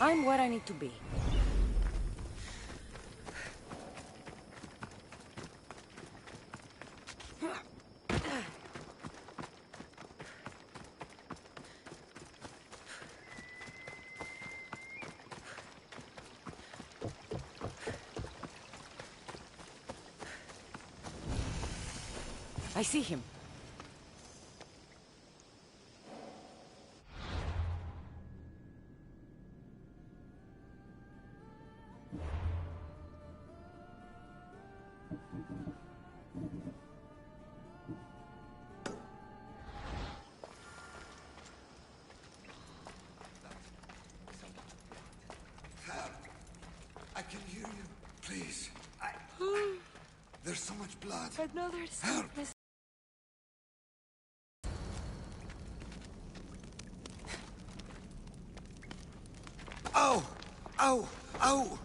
I'm where I need to be. I see him. I can hear you. Please. There's so much blood. Another Help! sickness. Ow! Ow! Ow!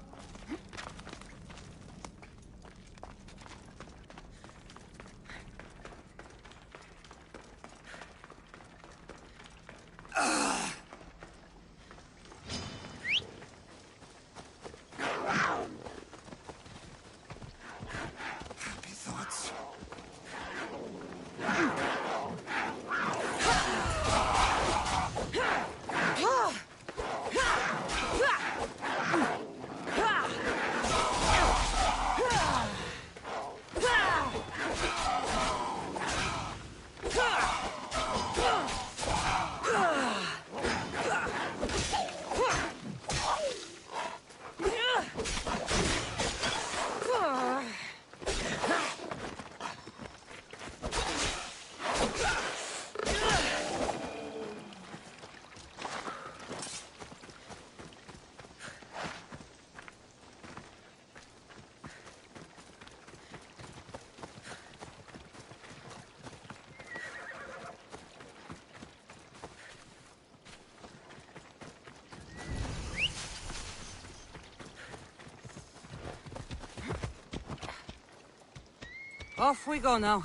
Happy thoughts. Off we go now.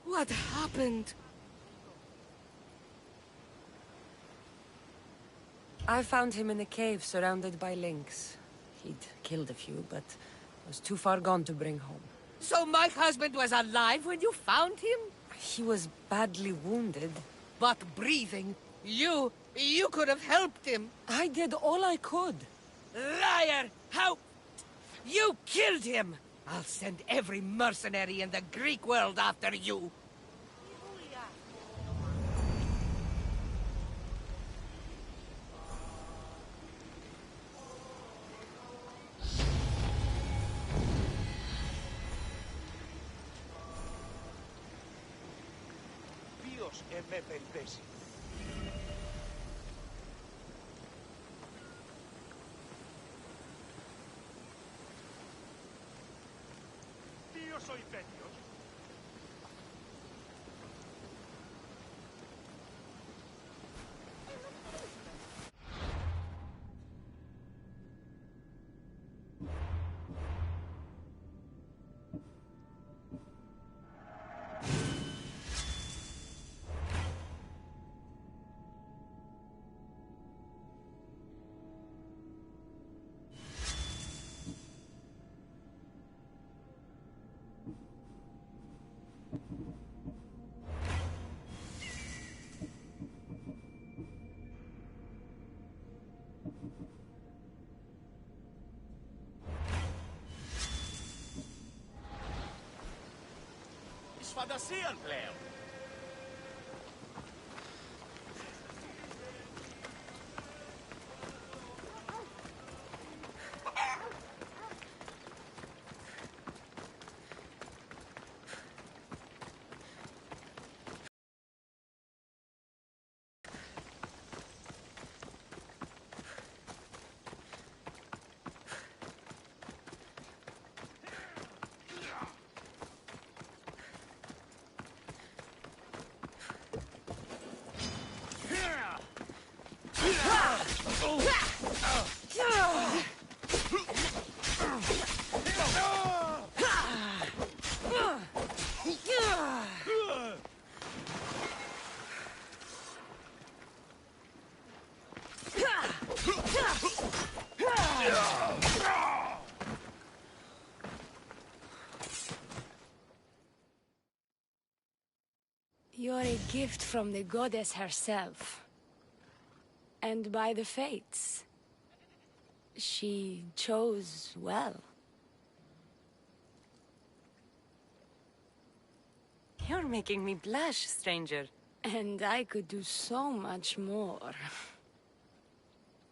What happened? I found him in a cave surrounded by lynx. He'd killed a few, but was too far gone to bring home. So my husband was alive when you found him? He was badly wounded. But breathing. You could have helped him. I did all I could. Liar! How? You killed him! I'll send every mercenary in the Greek world after you. Ποιος εμέ περιπέσει. Ποιος ο υπέτειος. fantasieën πλέον. You're a gift from the goddess herself. And by the fates. She chose well. You're making me blush, stranger. And I could do so much more.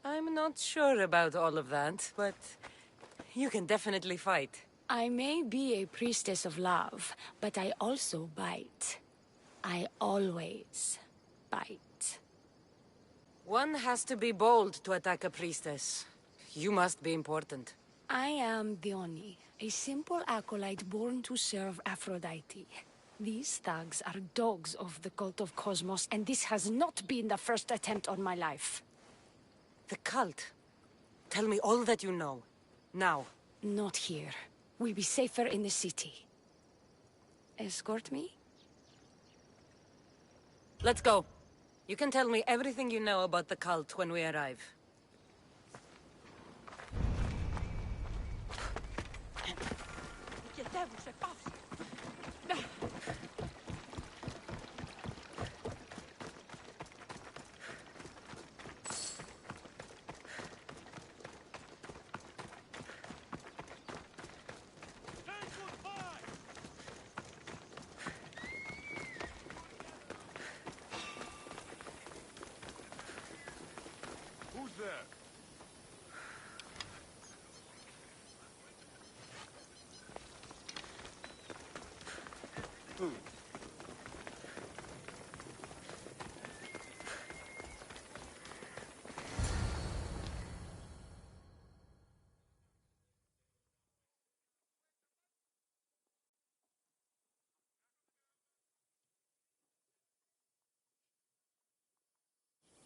I'm not sure about all of that, but you can definitely fight. I may be a priestess of love, but I also bite. I always bite. One has to be bold to attack a priestess. You must be important. I am Dione, a simple acolyte born to serve Aphrodite. These thugs are dogs of the cult of Cosmos, and this has not been the first attempt on my life. The cult. Tell me all that you know. Now. Not here. We'll be safer in the city. Escort me? Let's go. You can tell me everything you know about the cult when we arrive. Who's there?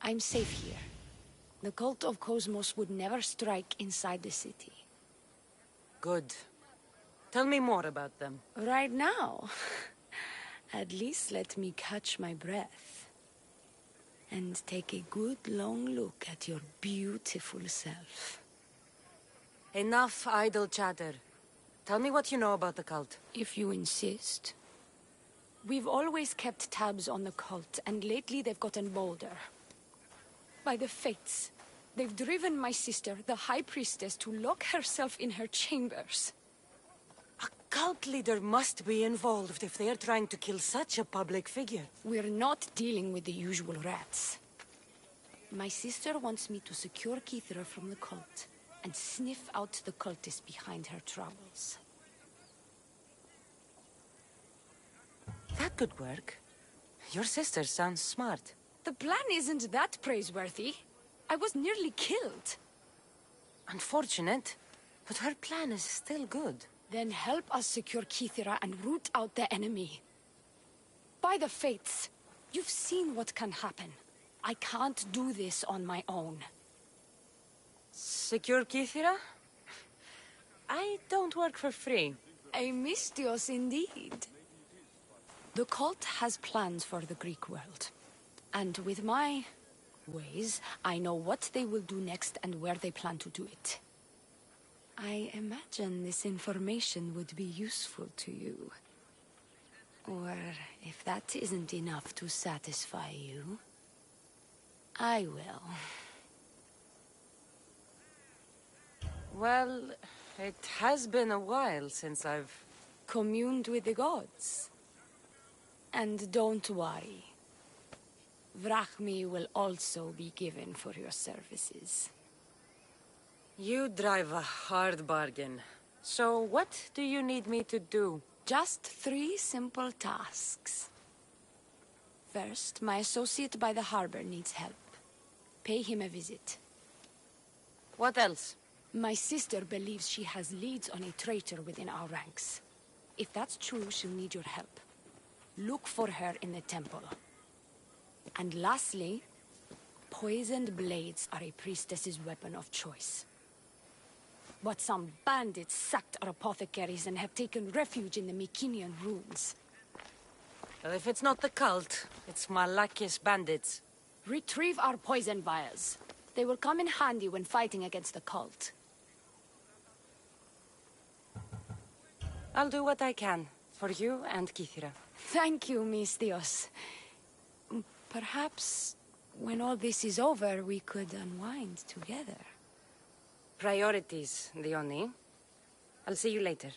I'm safe here. The cult of Cosmos would never strike inside the city. Good. Tell me more about them. Right now? At least let me catch my breath. And take a good long look at your beautiful self. Enough idle chatter. Tell me what you know about the cult. If you insist. We've always kept tabs on the cult, and lately they've gotten bolder. By the fates, they've driven my sister, the High Priestess, to lock herself in her chambers. A cult leader must be involved if they are trying to kill such a public figure. We're not dealing with the usual rats. My sister wants me to secure Kythera from the cult, and sniff out the cultists behind her troubles. That could work. Your sister sounds smart. The plan isn't that praiseworthy. I was nearly killed. Unfortunate, but her plan is still good. Then help us secure Kythera and root out the enemy. By the fates, you've seen what can happen. I can't do this on my own. Secure Kythera? I don't work for free. A mystios indeed. The cult has plans for the Greek world. And with my ways, I know what they will do next and where they plan to do it. I imagine this information would be useful to you. Or if that isn't enough to satisfy you, I will. Well, it has been a while since I've... Communed with the gods. And don't worry. Vrachmi will also be given for your services. You drive a hard bargain. So what do you need me to do? Just 3 simple tasks. First, my associate by the harbor needs help. Pay him a visit. What else? My sister believes she has leads on a traitor within our ranks. If that's true, she'll need your help. Look for her in the temple. And lastly, poisoned blades are a priestess's weapon of choice. But some bandits sacked our apothecaries and have taken refuge in the Mycenian ruins. Well, if it's not the cult, it's Malakis bandits. Retrieve our poison vials. They will come in handy when fighting against the cult. I'll do what I can, for you and Kithira. Thank you, Misthios. Perhaps, when all this is over, we could unwind together. Priorities, Dione. I'll see you later.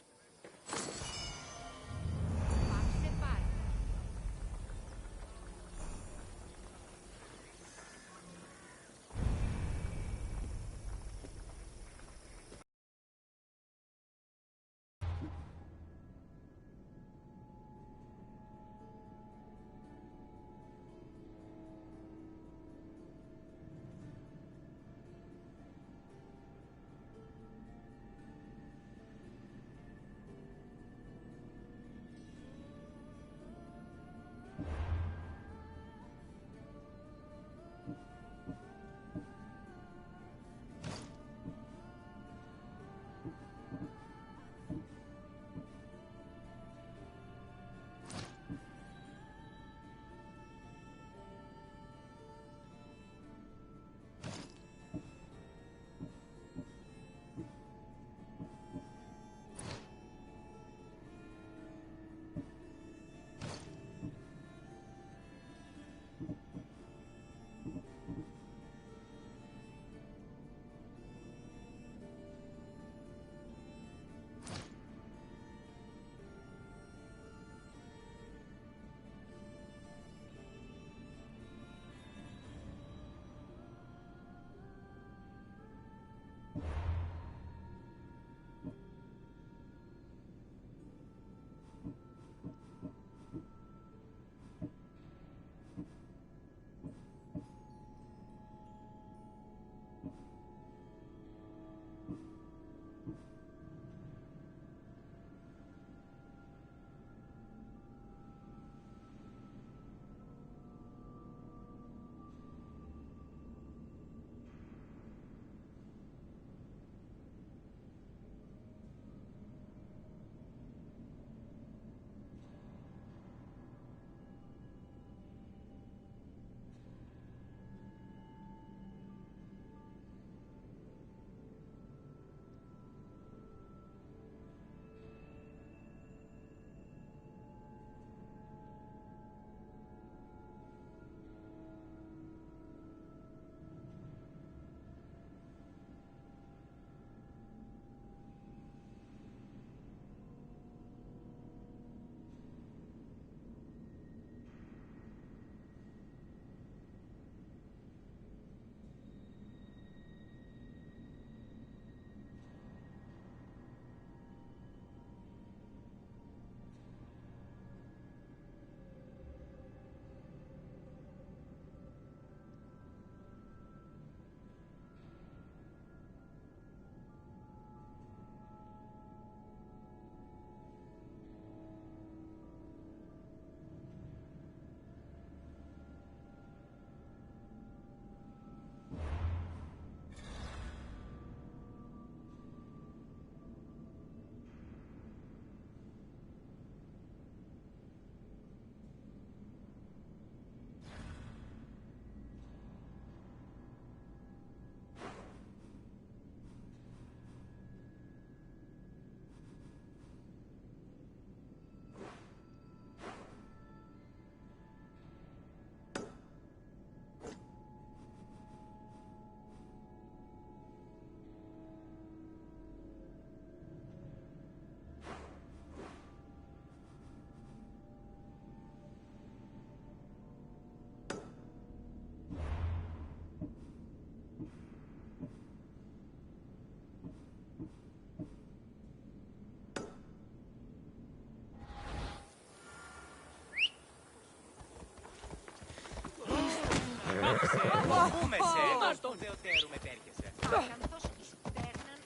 Κάτω τον Θεοτέρου μετέρχεσαι. Ακαθώς σου τέρναν.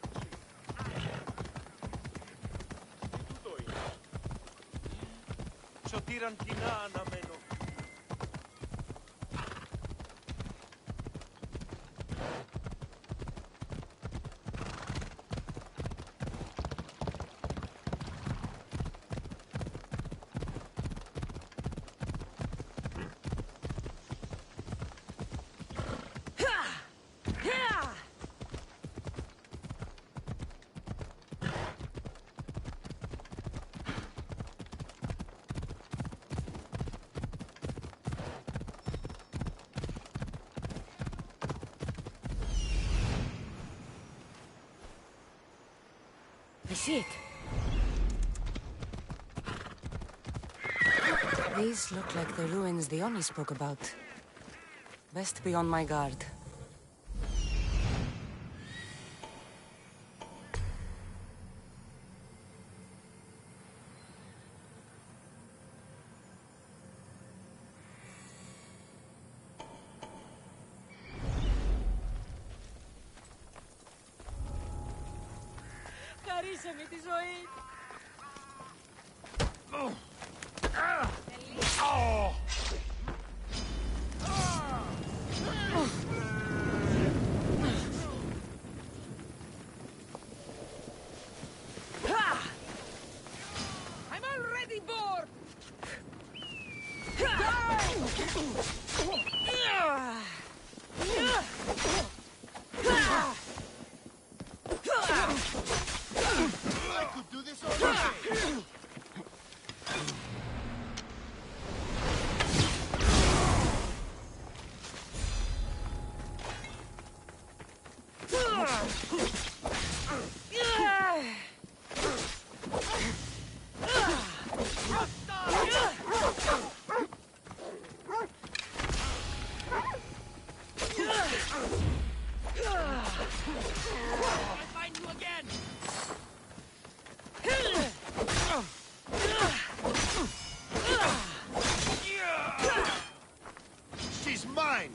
Τι τούτο είναι. Σωτήραν κοινά αναμένω. I see it. These look like the ruins the Oni spoke about. Best be on my guard. Χαρίσε με τη ζωή. I'm already bored! I could do this all day. I'll find you again! She's mine.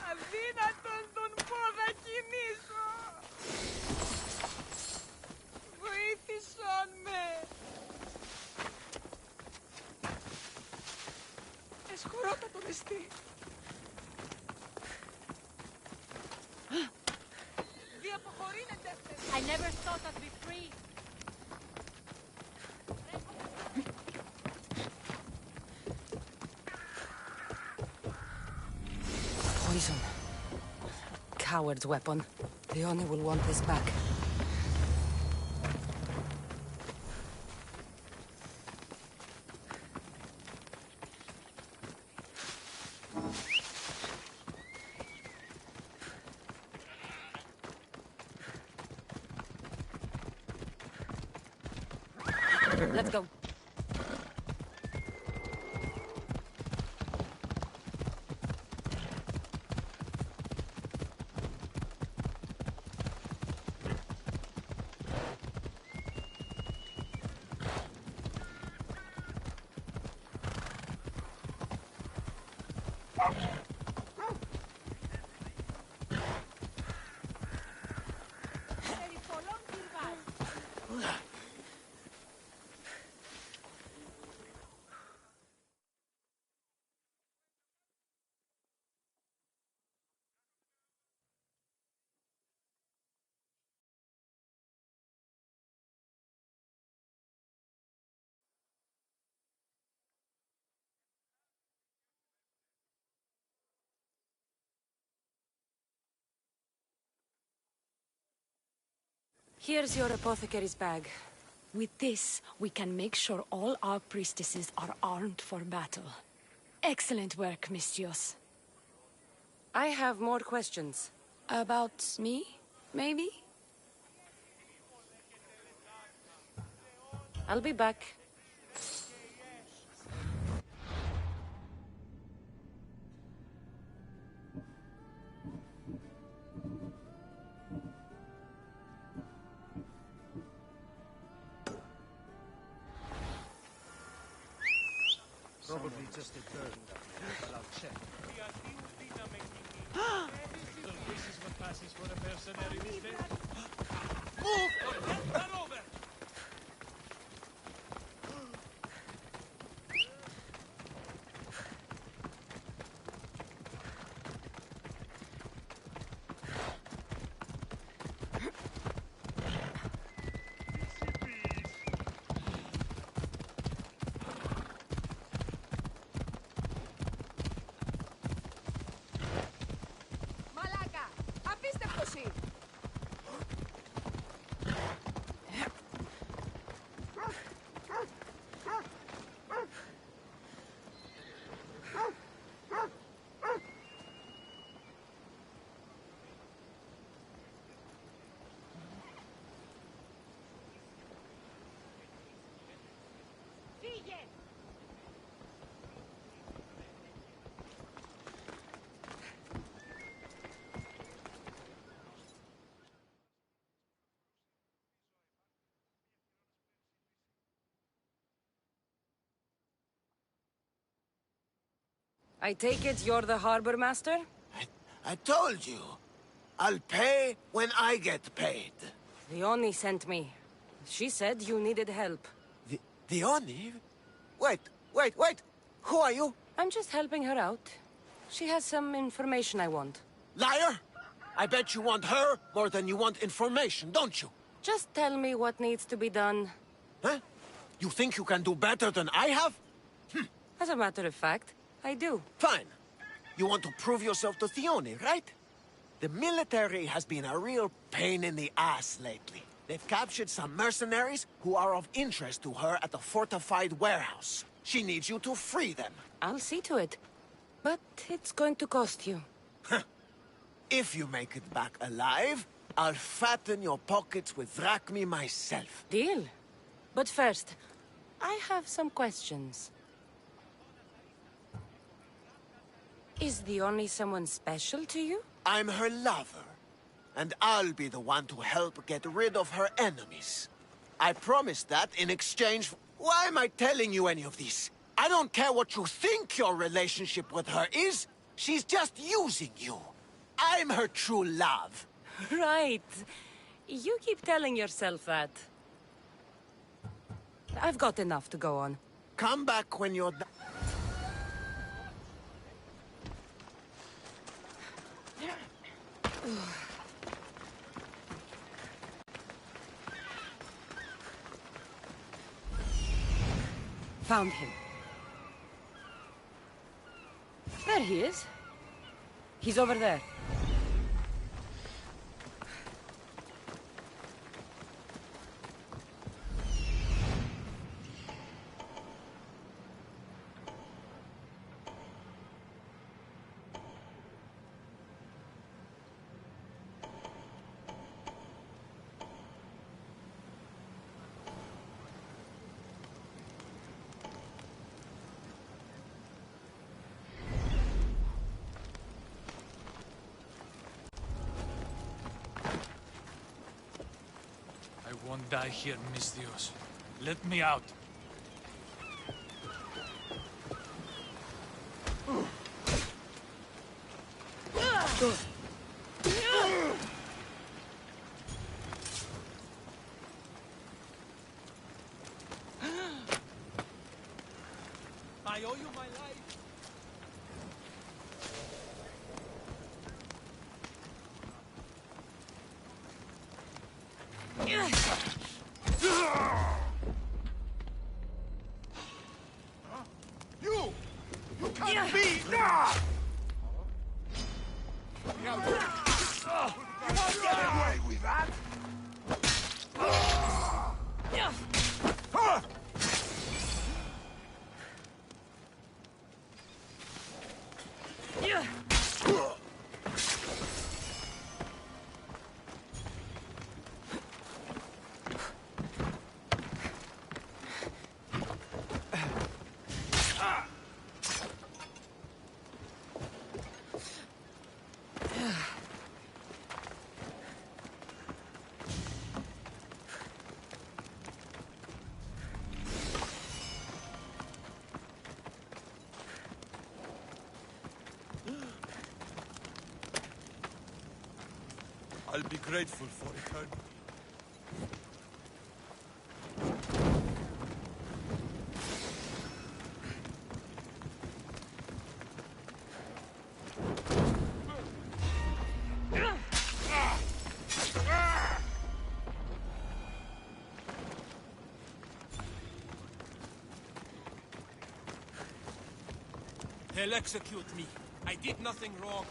Αδύνατον τον πόδα κινήσω! Βοήθησον με! Εσχωρότατον εστί! Διαποχωρήνετε! I never thought I'd be free. Poison. Coward's weapon. The Oni will want this back. Let's go. Here's your apothecary's bag. With this, we can make sure all our priestesses are armed for battle. Excellent work, Mistios. I have more questions. About me, maybe? I'll be back. Probably just a bird. But I'll check. So this is what passes for a mercenary these days? Move! Get over! Μαλάκα! Απίστευτος είναι! Φύγε! I take it you're the harbor master? I told you. I'll pay when I get paid. Leonie sent me. She said you needed help. The Oni? Wait. Who are you? I'm just helping her out. She has some information I want. Liar! I bet you want her more than you want information, don't you? Just tell me what needs to be done. Huh? You think you can do better than I have? As a matter of fact, I do. Fine. You want to prove yourself to Theone, right? The military has been a real pain in the ass lately. They've captured some mercenaries who are of interest to her at the fortified warehouse. She needs you to free them. I'll see to it. But it's going to cost you. If you make it back alive, I'll fatten your pockets with drachmi myself. Deal. But first, I have some questions. Is the only someone special to you? I'm her lover, and I'll be the one to help get rid of her enemies. I promised that in exchange for... Why am I telling you any of this? I don't care what you think your relationship with her is. She's just using you. I'm her true love. Right. You keep telling yourself that. I've got enough to go on. Come back when you're done. Found him. There he is. He's over there. I won't die here, Misthios. Let me out. I owe you my life. You can't be! You won't get away with that! I'll be grateful for it. They'll execute me. I did nothing wrong.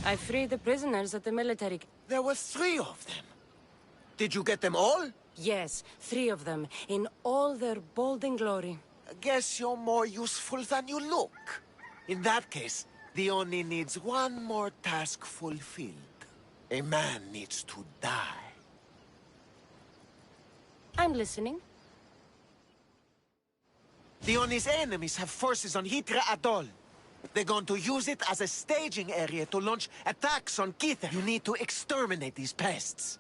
I freed the prisoners at the military... There were 3 of them. Did you get them all? Yes, 3 of them, in all their bolden glory. I guess you're more useful than you look. In that case, the Oni needs one more task fulfilled. A man needs to die. I'm listening. The Oni's enemies have forces on Hitra Atoll. They're going to use it as a staging area to launch attacks on Kitha. You need to exterminate these pests.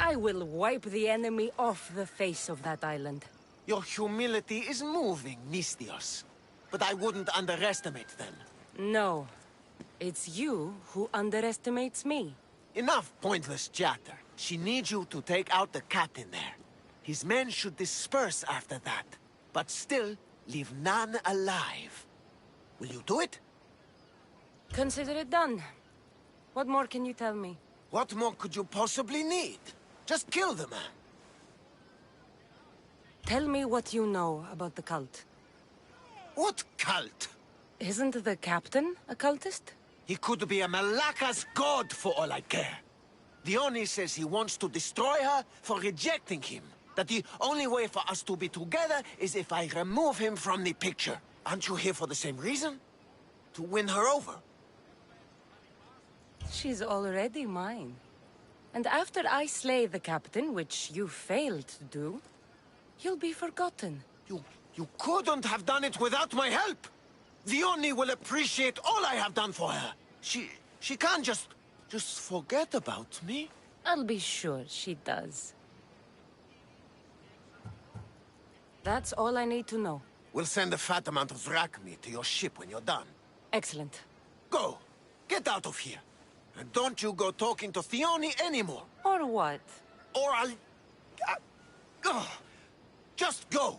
I will wipe the enemy off the face of that island. Your humility is moving, Misthios. But I wouldn't underestimate them. No. It's you who underestimates me. Enough pointless chatter. She needs you to take out the captain there. His men should disperse after that. But still, leave none alive. Will you do it? Consider it done. What more can you tell me? What more could you possibly need? Just kill the man. Tell me what you know about the cult. What cult? Isn't the captain a cultist? He could be a Malaka's god for all I care. The Oni says he wants to destroy her for rejecting him. That the only way for us to be together is if I remove him from the picture. Aren't you here for the same reason? To win her over? She's already mine. And after I slay the captain, which you failed to do, you'll be forgotten. You couldn't have done it without my help! The Oni will appreciate all I have done for her. She can't just forget about me. I'll be sure she does. That's all I need to know. We'll send a fat amount of rack meat to your ship when you're done. Excellent. Go! Get out of here! And don't you go talking to Theoni anymore! Or what? Or I'll... just go!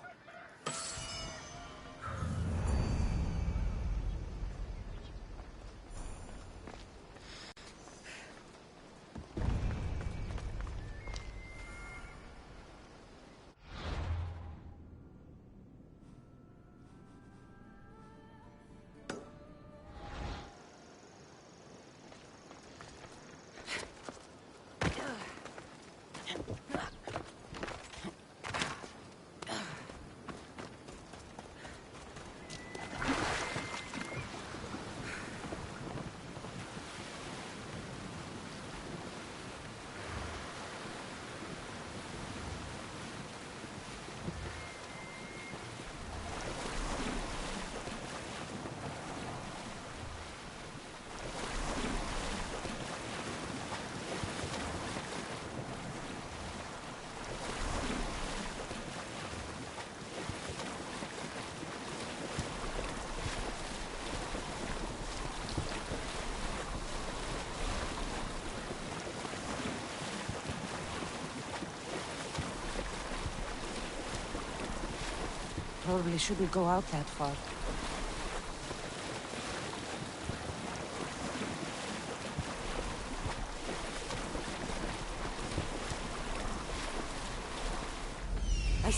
Probably shouldn't go out that far.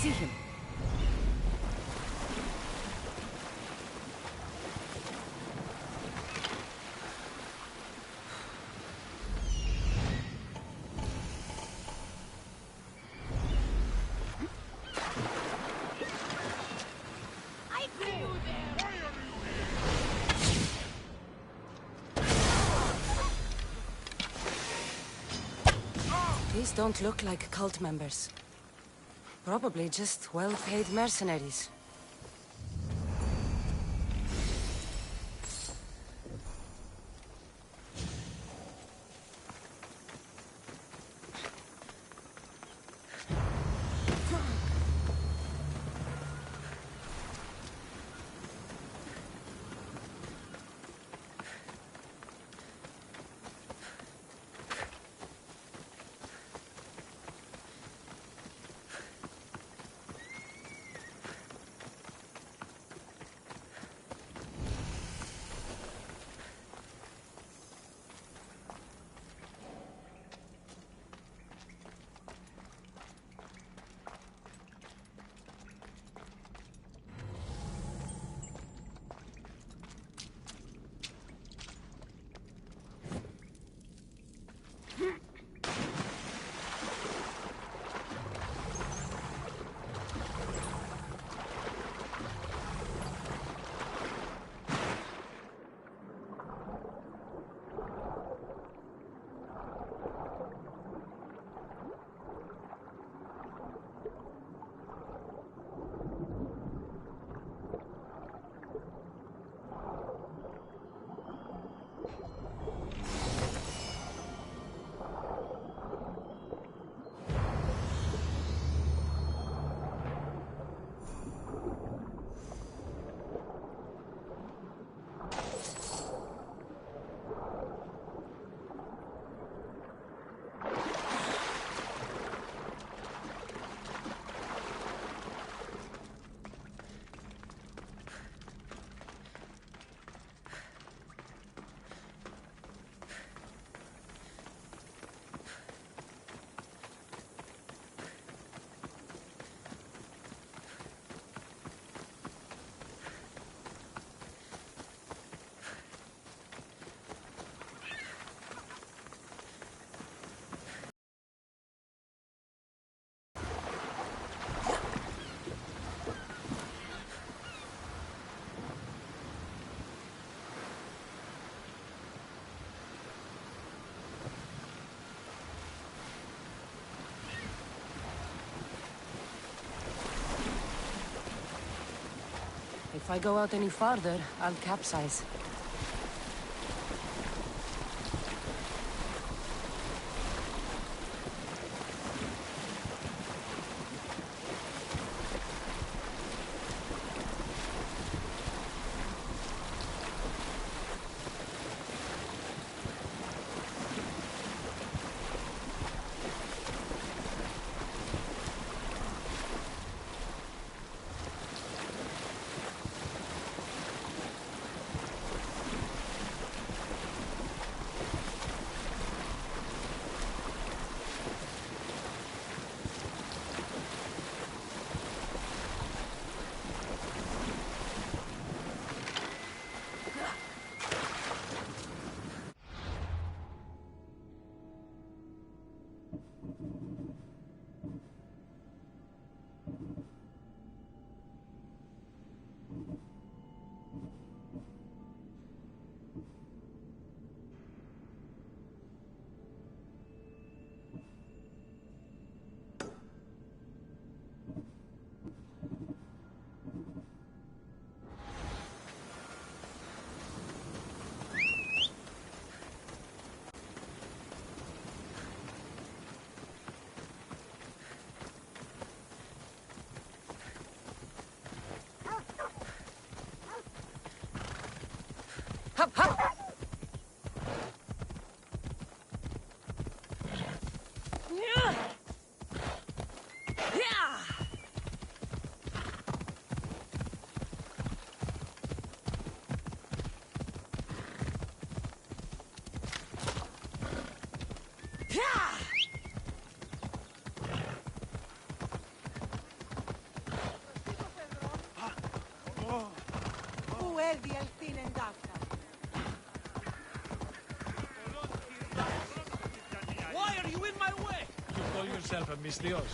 see him. These don't look like cult members. Probably just well-paid mercenaries. If I go out any farther, I'll capsize. Hop, hop! Yeah! Yeah! Yeah! Perdi el fin en Dafta. Why are you in my way? You call yourself a Misdios.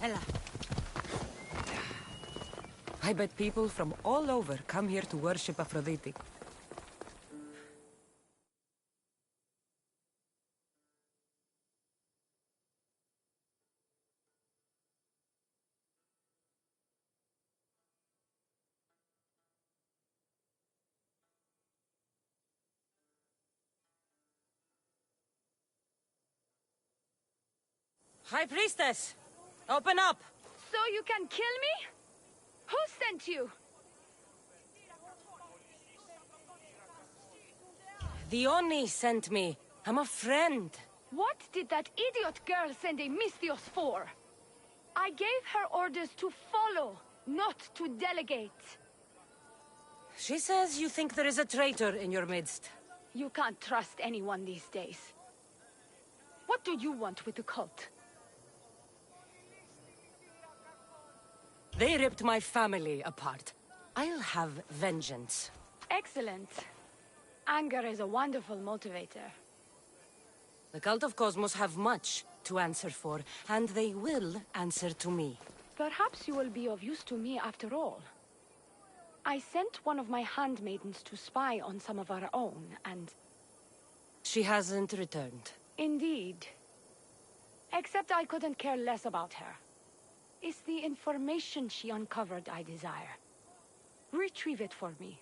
Ella. I bet people from all over come here to worship Aphrodite. High Priestess! Open up! So you can kill me? Who sent you? The Oni sent me. I'm a friend. What did that idiot girl send a Misthios for? I gave her orders to follow, not to delegate. She says you think there is a traitor in your midst. You can't trust anyone these days. What do you want with the cult? They ripped my family apart. I'll have vengeance. Excellent. Anger is a wonderful motivator. The Cult of Cosmos have much to answer for, and they will answer to me. Perhaps you will be of use to me after all. I sent one of my handmaidens to spy on some of our own, and... She hasn't returned. Indeed. Except I couldn't care less about her. It's the information she uncovered I desire. Retrieve it for me.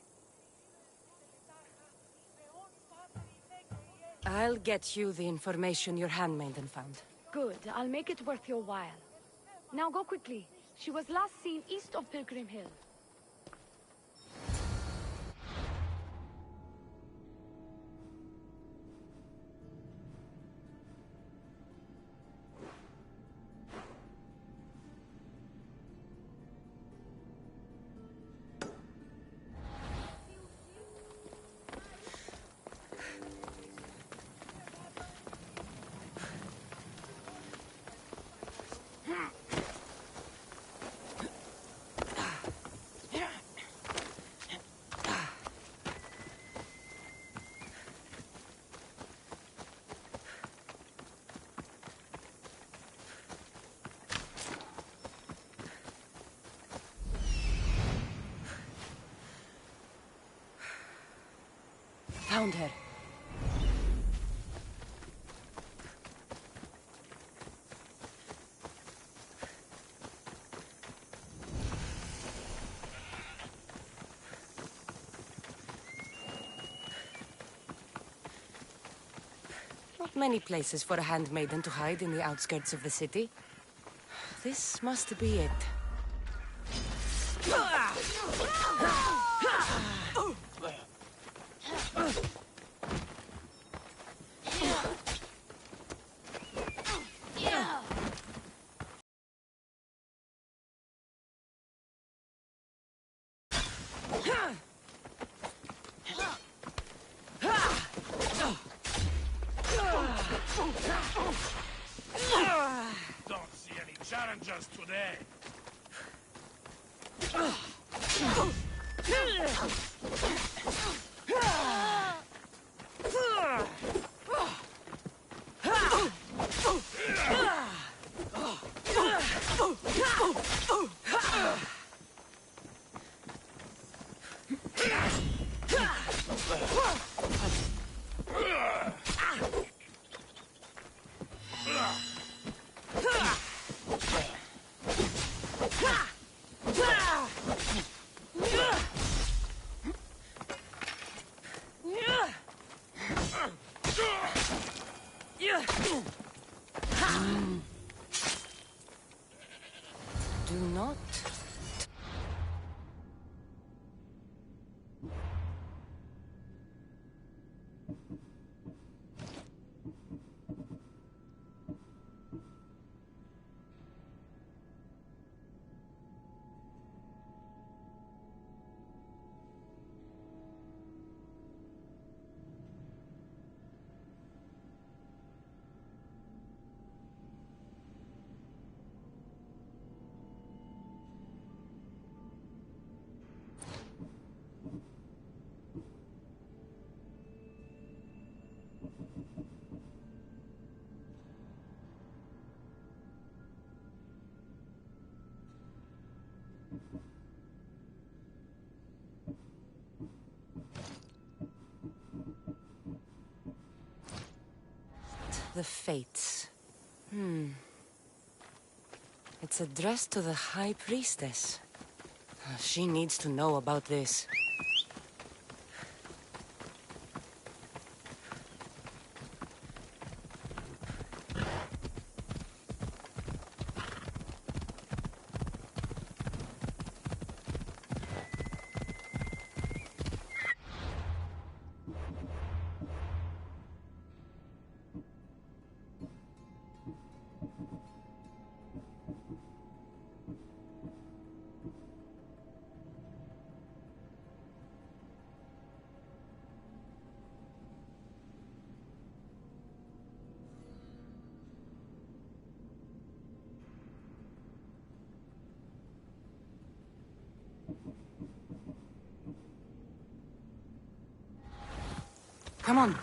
I'll get you the information your handmaiden found. Good. I'll make it worth your while. Now go quickly. She was last seen east of Pilgrim Hill. Found her. Not many places for a handmaiden to hide in the outskirts of the city. This must be it. Don't see any challengers today. Do not. The Fates. It's addressed to the High Priestess. She needs to know about this. Come on.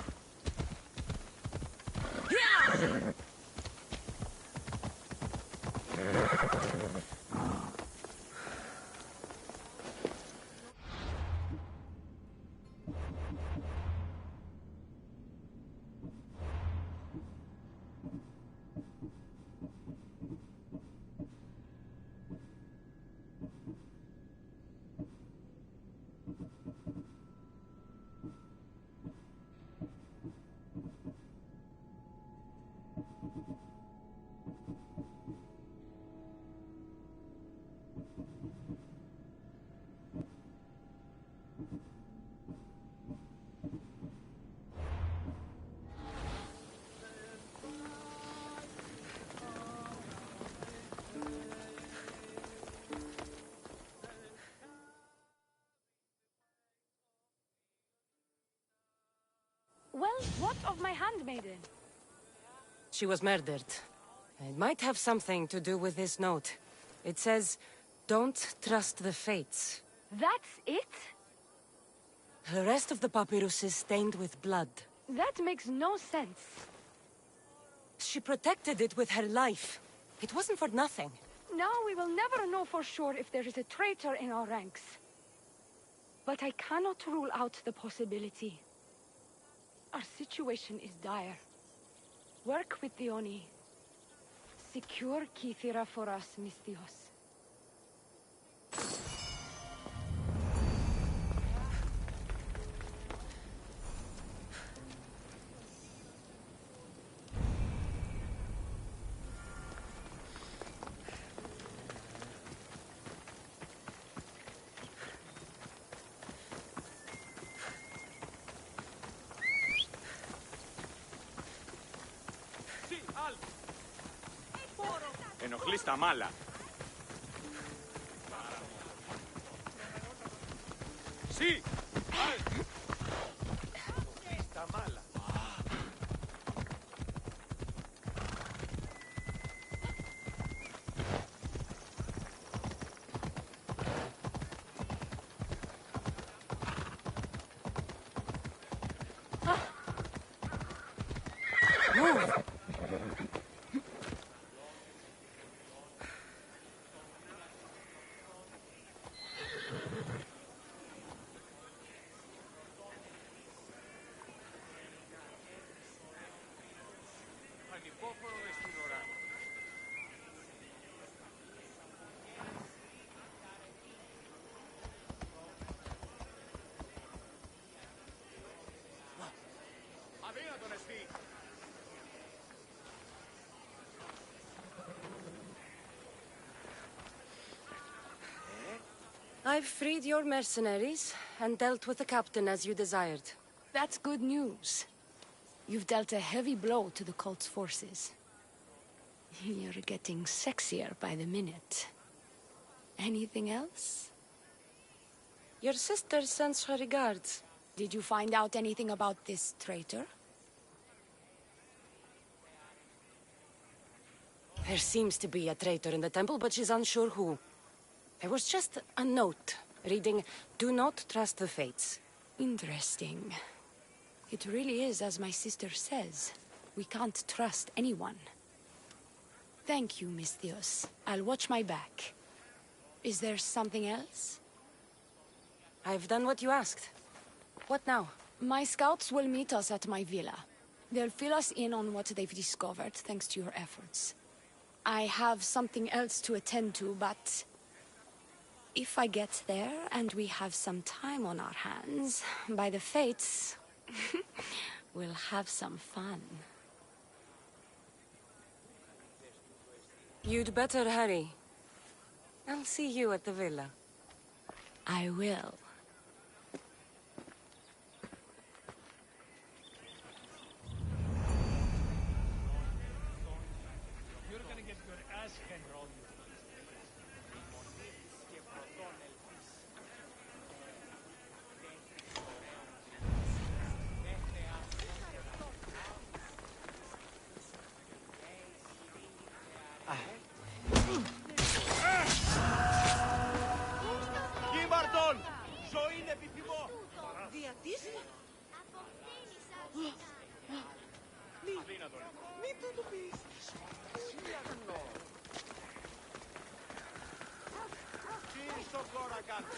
Well, what of my handmaiden? She was murdered. It might have something to do with this note. It says, "Don't trust the Fates." That's it? The rest of the papyrus is stained with blood. That makes no sense. She protected it with her life. It wasn't for nothing. Now we will never know for sure if there is a traitor in our ranks. But I cannot rule out the possibility. Our situation is dire. Work with the Oni. Secure Kythera for us, Misthios. Ενοχλείς τα μάλα. Sí. Τα μάλα. Move! Ανυπόφορο μες στην ώρα. Αδύνατον εστί. I've freed your mercenaries and dealt with the captain as you desired. That's good news. You've dealt a heavy blow to the cult's forces. You're getting sexier by the minute. Anything else? Your sister sends her regards. Did you find out anything about this traitor? There seems to be a traitor in the temple, but she's unsure who. There was just a note reading, "Do not trust the Fates." Interesting. It really is as my sister says. We can't trust anyone. Thank you, Misthios. I'll watch my back. Is there something else? I've done what you asked. What now? My scouts will meet us at my villa. They'll fill us in on what they've discovered, thanks to your efforts. I have something else to attend to, but... if I get there, and we have some time on our hands, by the fates, we'll have some fun. You'd better hurry. I'll see you at the villa. I will. You're gonna get your ass handed all you. Κίμαρτον! Ζωή είναι επιθυμώ! Διατήσει! Αδύνατον. Μην του το πεις! Τι στον κόρα κάτω.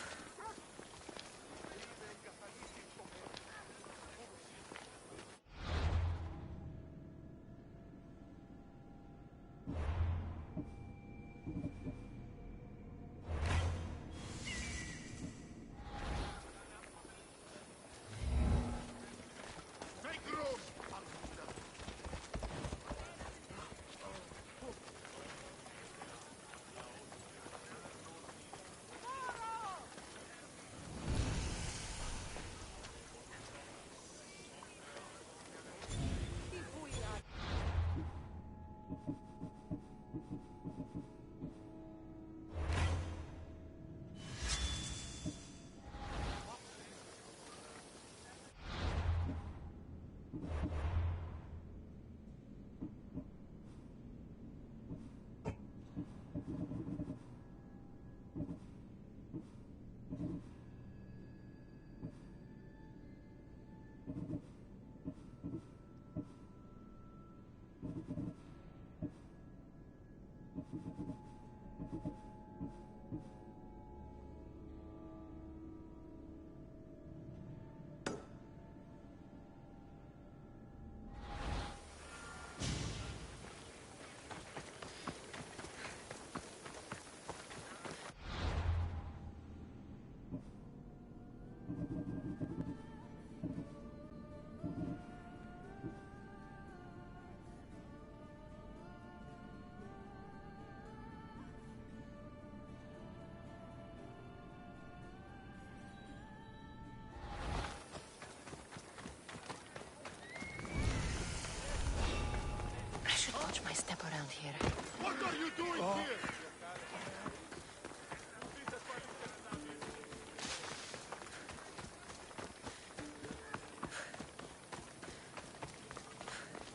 Watch my step around here. What are you doing here?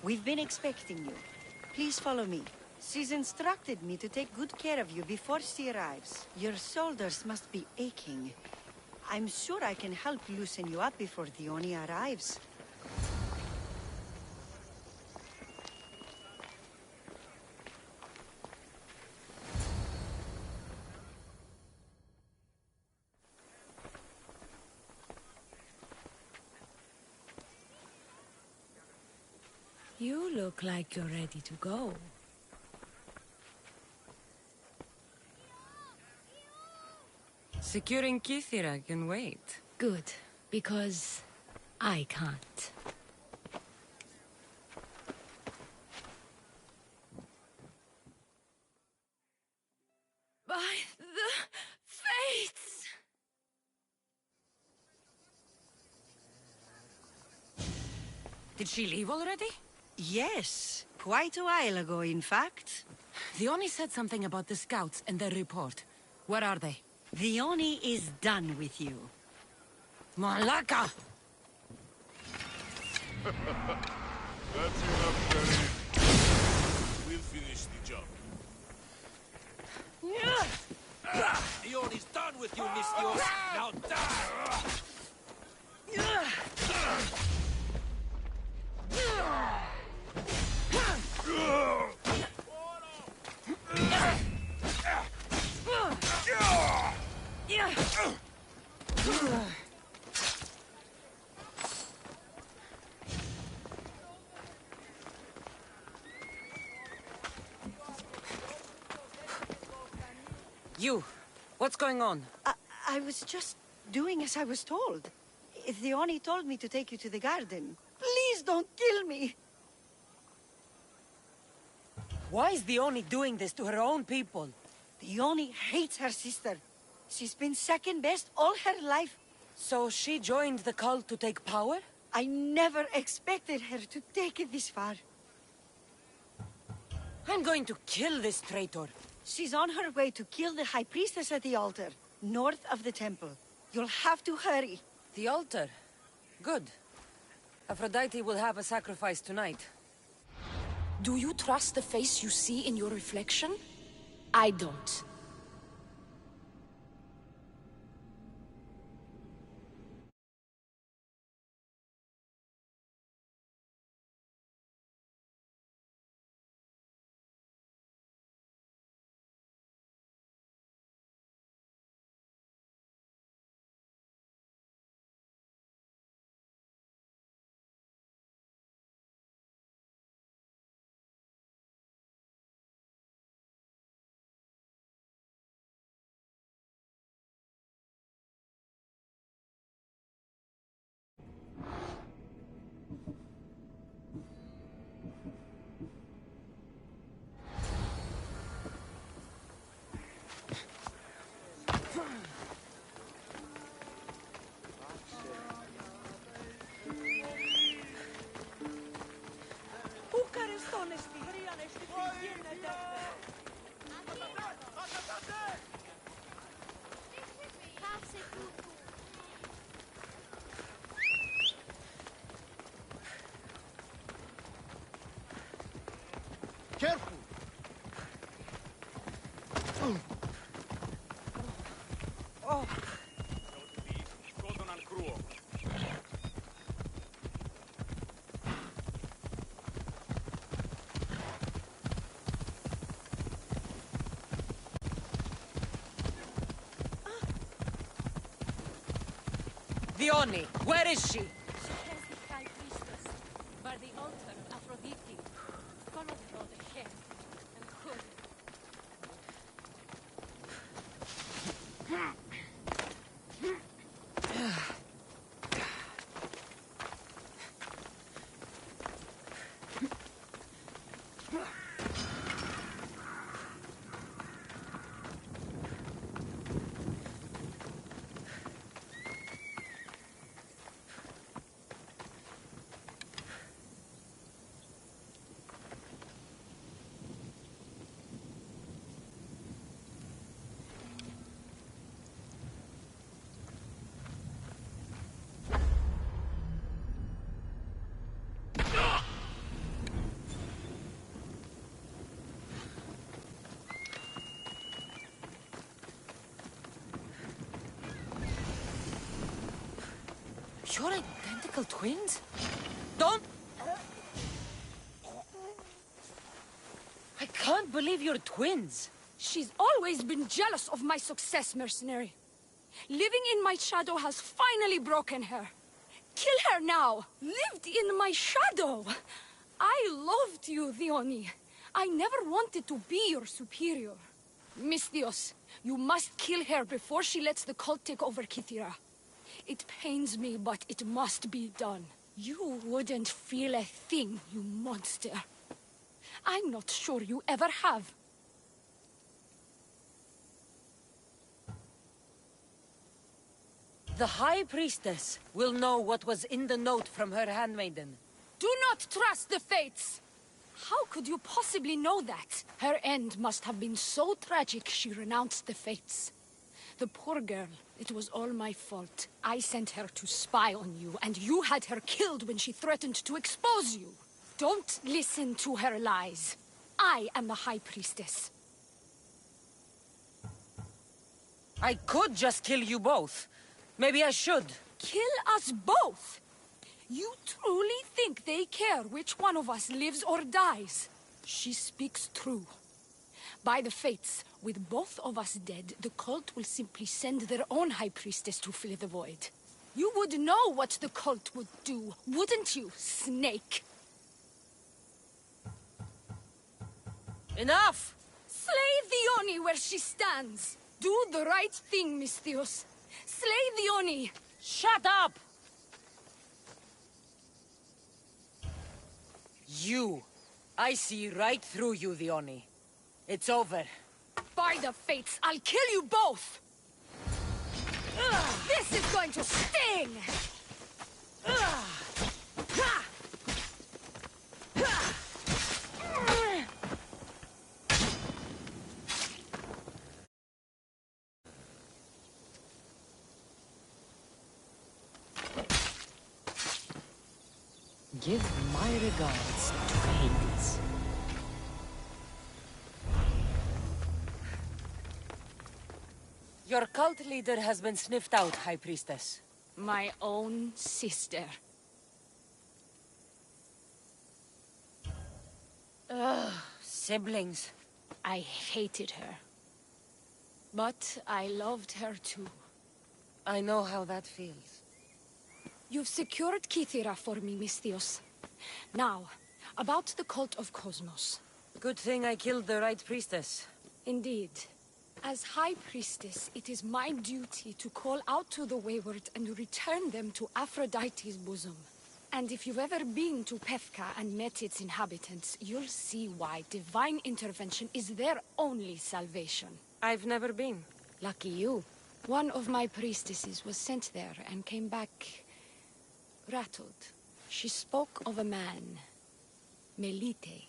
We've been expecting you. Please follow me. She's instructed me to take good care of you before she arrives. Your shoulders must be aching. I'm sure I can help loosen you up before Dione arrives. You look like you're ready to go. Securing Kythera can wait. Good, because I can't. By the fates! Did she leave already? Yes, quite a while ago, in fact. Dione said something about the scouts and their report. Where are they? Dione is done with you. Malaka! That's enough, Kenny. We'll finish the job. Dione's done with you, Misthios! Now die! You, what's going on? I was just doing as I was told. Theoni told me to take you to the garden. Please don't kill me! Why is Dione doing this to her own people? Theoni hates her sister. She's been second best all her life. So she joined the cult to take power? I never expected her to take it this far. I'm going to kill this traitor. She's on her way to kill the High Priestess at the altar, north of the temple. You'll have to hurry. The altar? Good. Aphrodite will have a sacrifice tonight. Do you trust the face you see in your reflection? I don't. Careful! Dione, where is she? She has the High Priestess, by the altar of Aphrodite. Followed her the head, and could. You're identical twins? Don't... I can't believe you're twins. She's always been jealous of my success, mercenary. Living in my shadow has finally broken her. Kill her now! Lived in my shadow! I loved you, Dione. I never wanted to be your superior. Misthios, you must kill her before she lets the cult take over Kythera. It pains me, but it must be done. You wouldn't feel a thing, you monster. I'm not sure you ever have. The High Priestess will know what was in the note from her handmaiden. Do not trust the fates! How could you possibly know that? Her end must have been so tragic she renounced the fates. The poor girl, it was all my fault. I sent her to spy on you, and you had her killed when she threatened to expose you. Don't listen to her lies. I am the High Priestess. I could just kill you both. Maybe I should. Kill us both? You truly think they care which one of us lives or dies? She speaks true. By the fates, with both of us dead, the cult will simply send their own High Priestess to fill the void. You would know what the cult would do, wouldn't you, snake? Enough! Slay Dione where she stands! Do the right thing, Misthios. Slay the Oni! Shut up! You. I see right through you, the Oni. It's over. By the fates, I'll kill you both! This is going to sting! Give my regards to Hades. Your cult leader has been sniffed out, High Priestess. My own sister. Ugh, siblings. I hated her. But I loved her too. I know how that feels. You've secured Kythera for me, Misthios. Now, about the cult of Cosmos. Good thing I killed the right priestess. Indeed. As High Priestess, it is my duty to call out to the wayward and return them to Aphrodite's bosom. And if you've ever been to Pefka and met its inhabitants, you'll see why divine intervention is their only salvation. I've never been. Lucky you. One of my priestesses was sent there and came back rattled. She spoke of a man, Melite.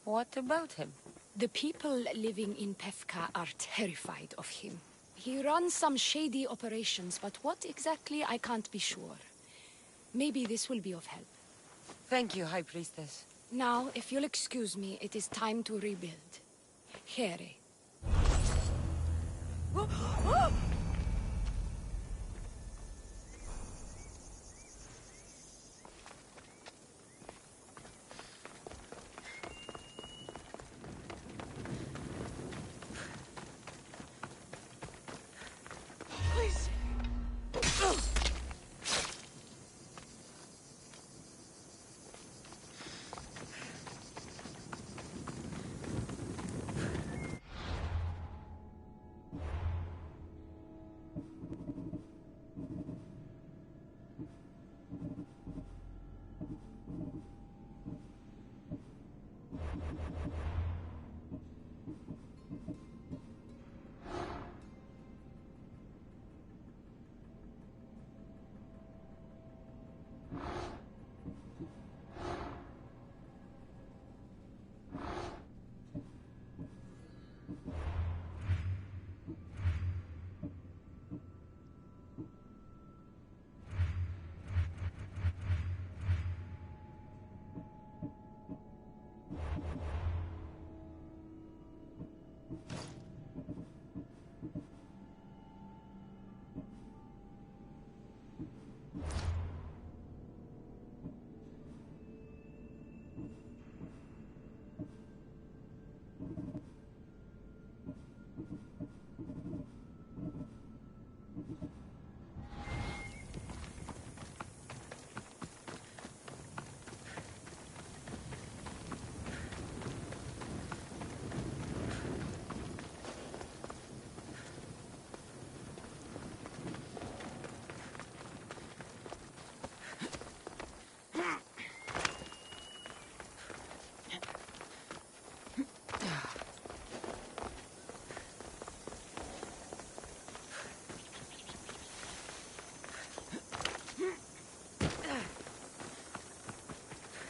What about him? The people living in Pefka are terrified of him. He runs some shady operations, but what exactly I can't be sure. Maybe this will be of help. Thank you, High Priestess. Now, if you'll excuse me, it is time to rebuild. Here.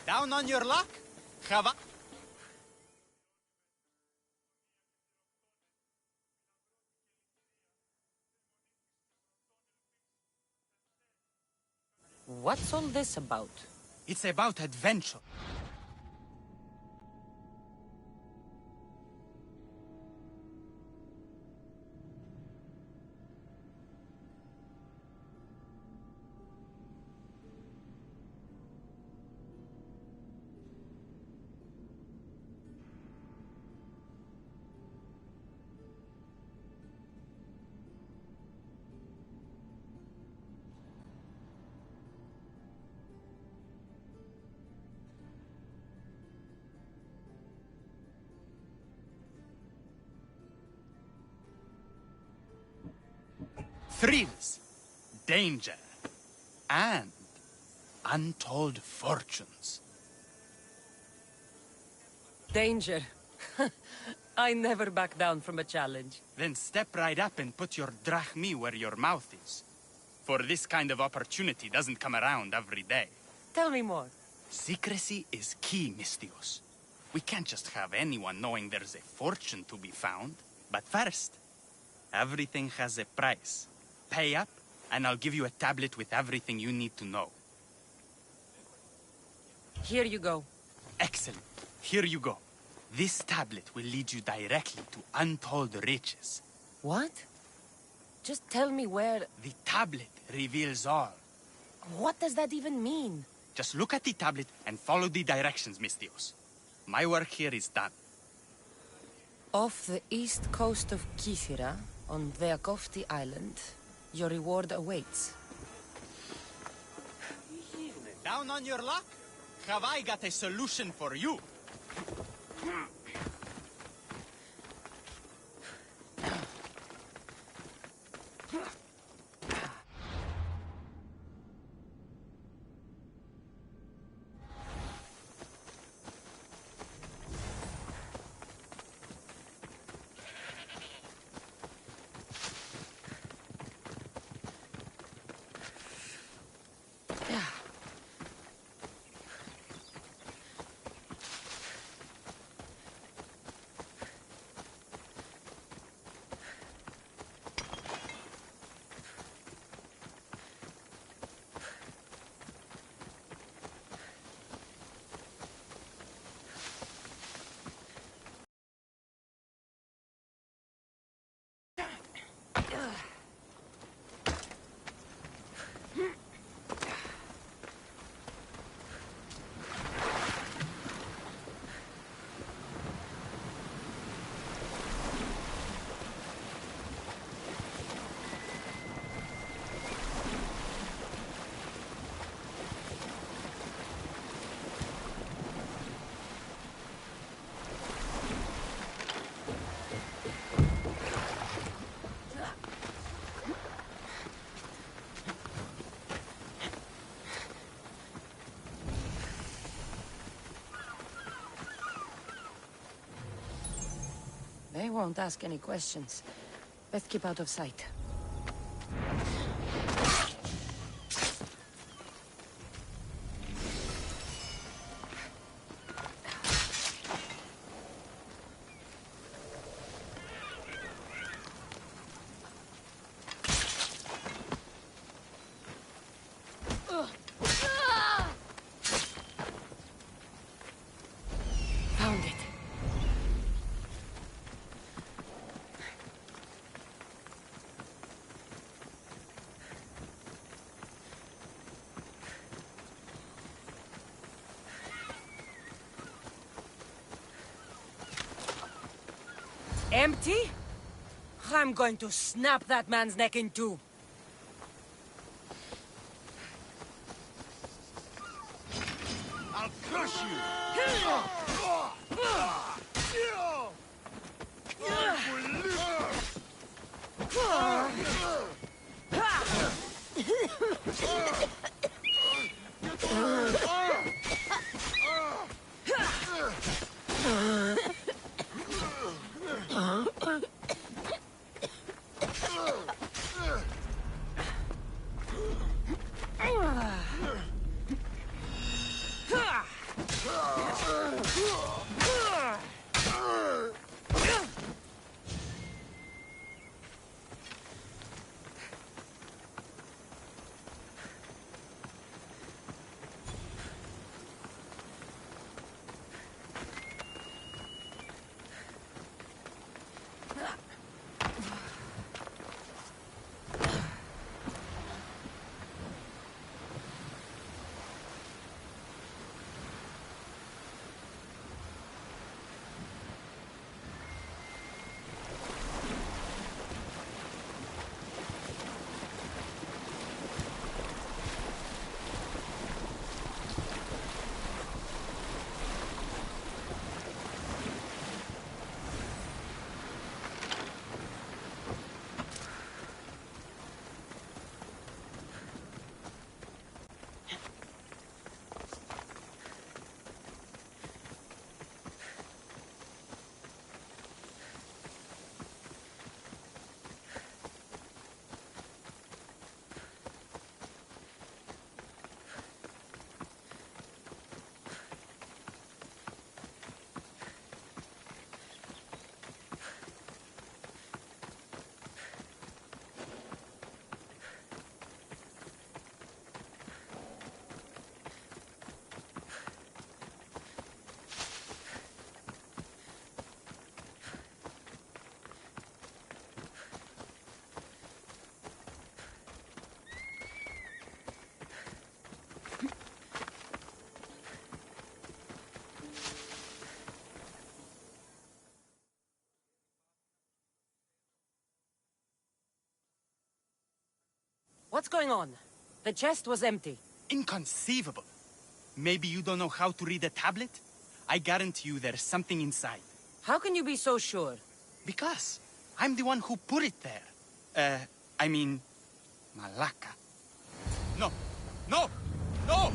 Down on your luck, Chava? What's all this about? It's about adventure. thrills, danger, and untold fortunes. Danger. I never back down from a challenge. Then step right up and put your drachmi where your mouth is. For this kind of opportunity doesn't come around every day. Tell me more. Secrecy is key, Misthios. We can't just have anyone knowing there's a fortune to be found. But first, everything has a price. Pay up, and I'll give you a tablet with everything you need to know. Here you go. Excellent. Here you go. This tablet will lead you directly to untold riches. What? Just tell me where... The tablet reveals all. What does that even mean? Just look at the tablet and follow the directions, Misthios. My work here is done. Off the east coast of Kythera, on Veakofti Island, your reward awaits. Down on your luck? Have I got a solution for you? They won't ask any questions. Best keep out of sight. Found it. Empty? I'm going to snap that man's neck in two. I'll crush you! What's going on? The chest was empty. Inconceivable. Maybe you don't know how to read a tablet? I guarantee you there's something inside. How can you be so sure? Because I'm the one who put it there. I mean, Malaka. No! No! No!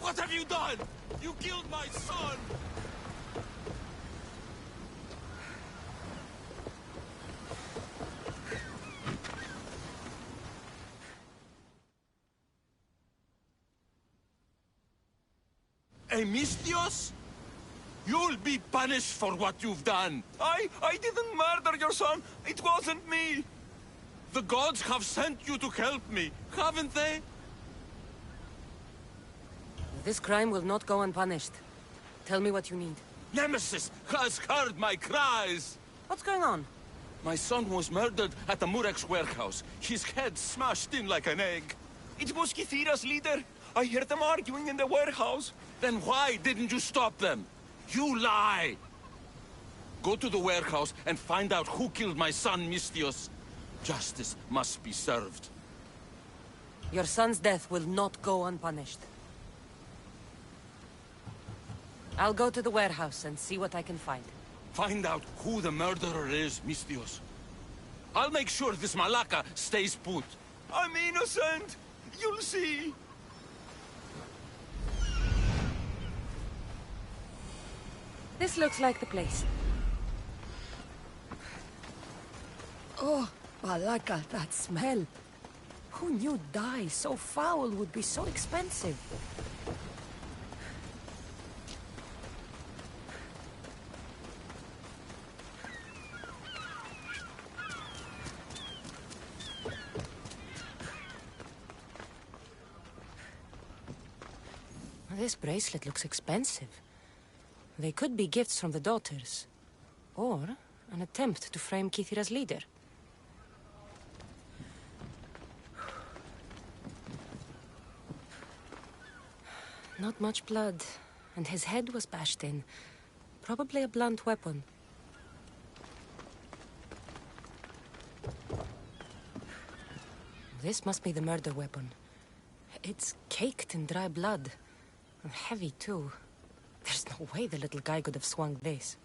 What have you done? You killed my son! Misthios? You'll be punished for what you've done. I didn't murder your son. It wasn't me. The gods have sent you to help me, haven't they? This crime will not go unpunished. Tell me what you need. Nemesis has heard my cries. What's going on? My son was murdered at the Murex warehouse. His head smashed in like an egg. It was Kithira's leader. I heard them arguing in the warehouse. Then why didn't you stop them? You lie! Go to the warehouse and find out who killed my son, Misthios. Justice must be served. Your son's death will not go unpunished. I'll go to the warehouse and see what I can find. Find out who the murderer is, Misthios. I'll make sure this Malaka stays put. I'm innocent! You'll see! This looks like the place. Oh, Malaka, that smell. Who knew dye so foul would be so expensive? This bracelet looks expensive. They could be gifts from the daughters. Or an attempt to frame Kithira's leader. Not much blood, and his head was bashed in. Probably a blunt weapon. This must be the murder weapon. It's caked in dry blood. And heavy, too. There's no way the little guy could have swung this.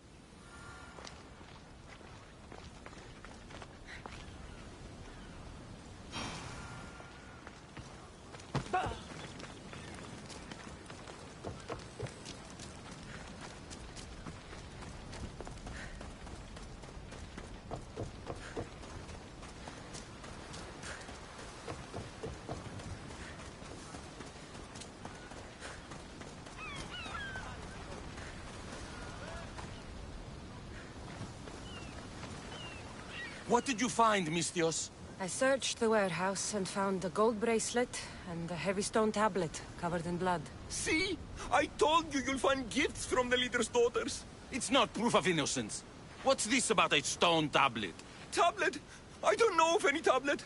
What did you find, Misthios? I searched the warehouse and found a gold bracelet and a heavy stone tablet covered in blood. See? I told you you'll find gifts from the leader's daughters. It's not proof of innocence. What's this about a stone tablet? Tablet? I don't know of any tablet.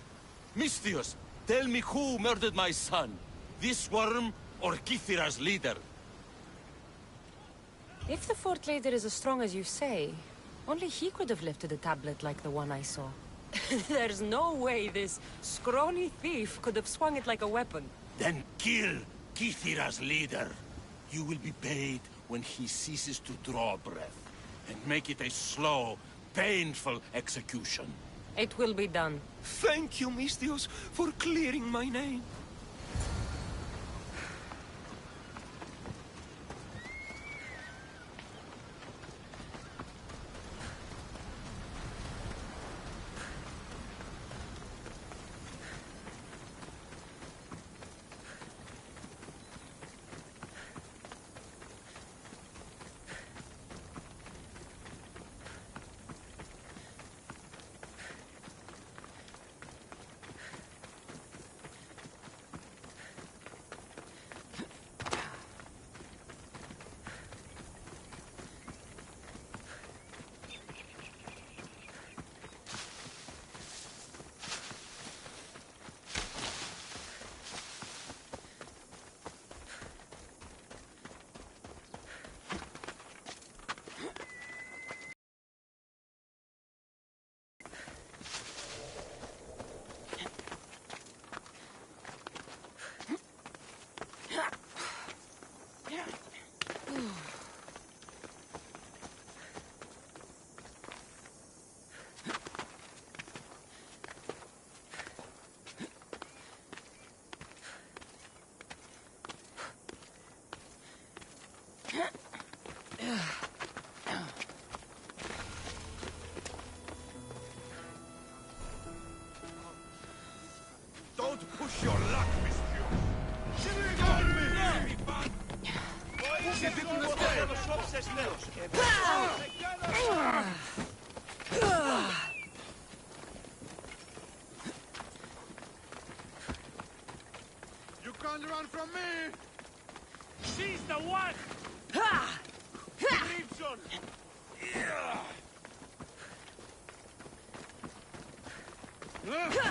Misthios, tell me who murdered my son. This worm or Kithira's leader? If the fort leader is as strong as you say, only he could have lifted a tablet like the one I saw. There's no way this scrawny thief could have swung it like a weapon. Then kill Kithira's leader. You will be paid when he ceases to draw breath. And make it a slow, painful execution. It will be done. Thank you, Misthios, for clearing my name. Don't push your luck, Misthios. You can't run from me! She's the one! Crimson! Run!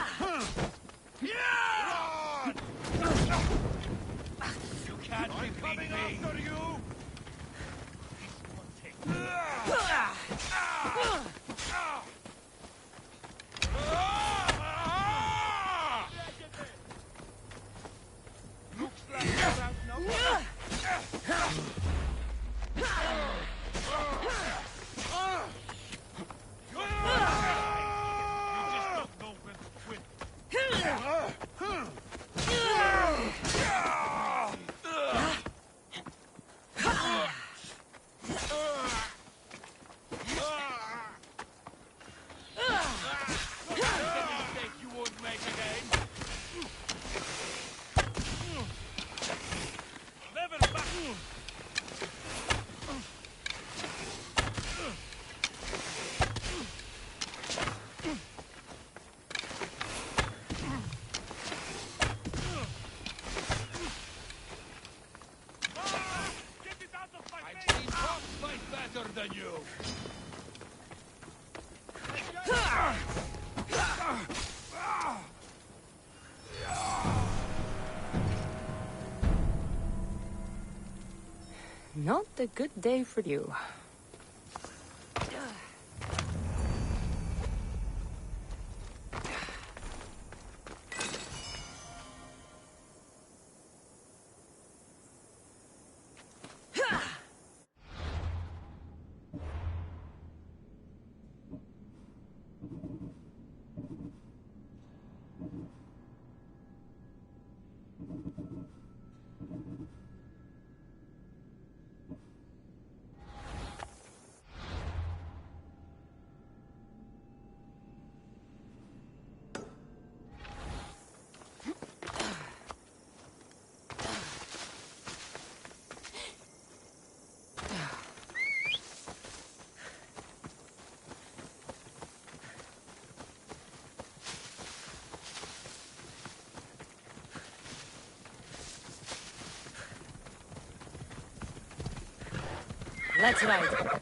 You can't defeat me! After you! Looks like you're outnumbered. Not a good day for you. Let's ride.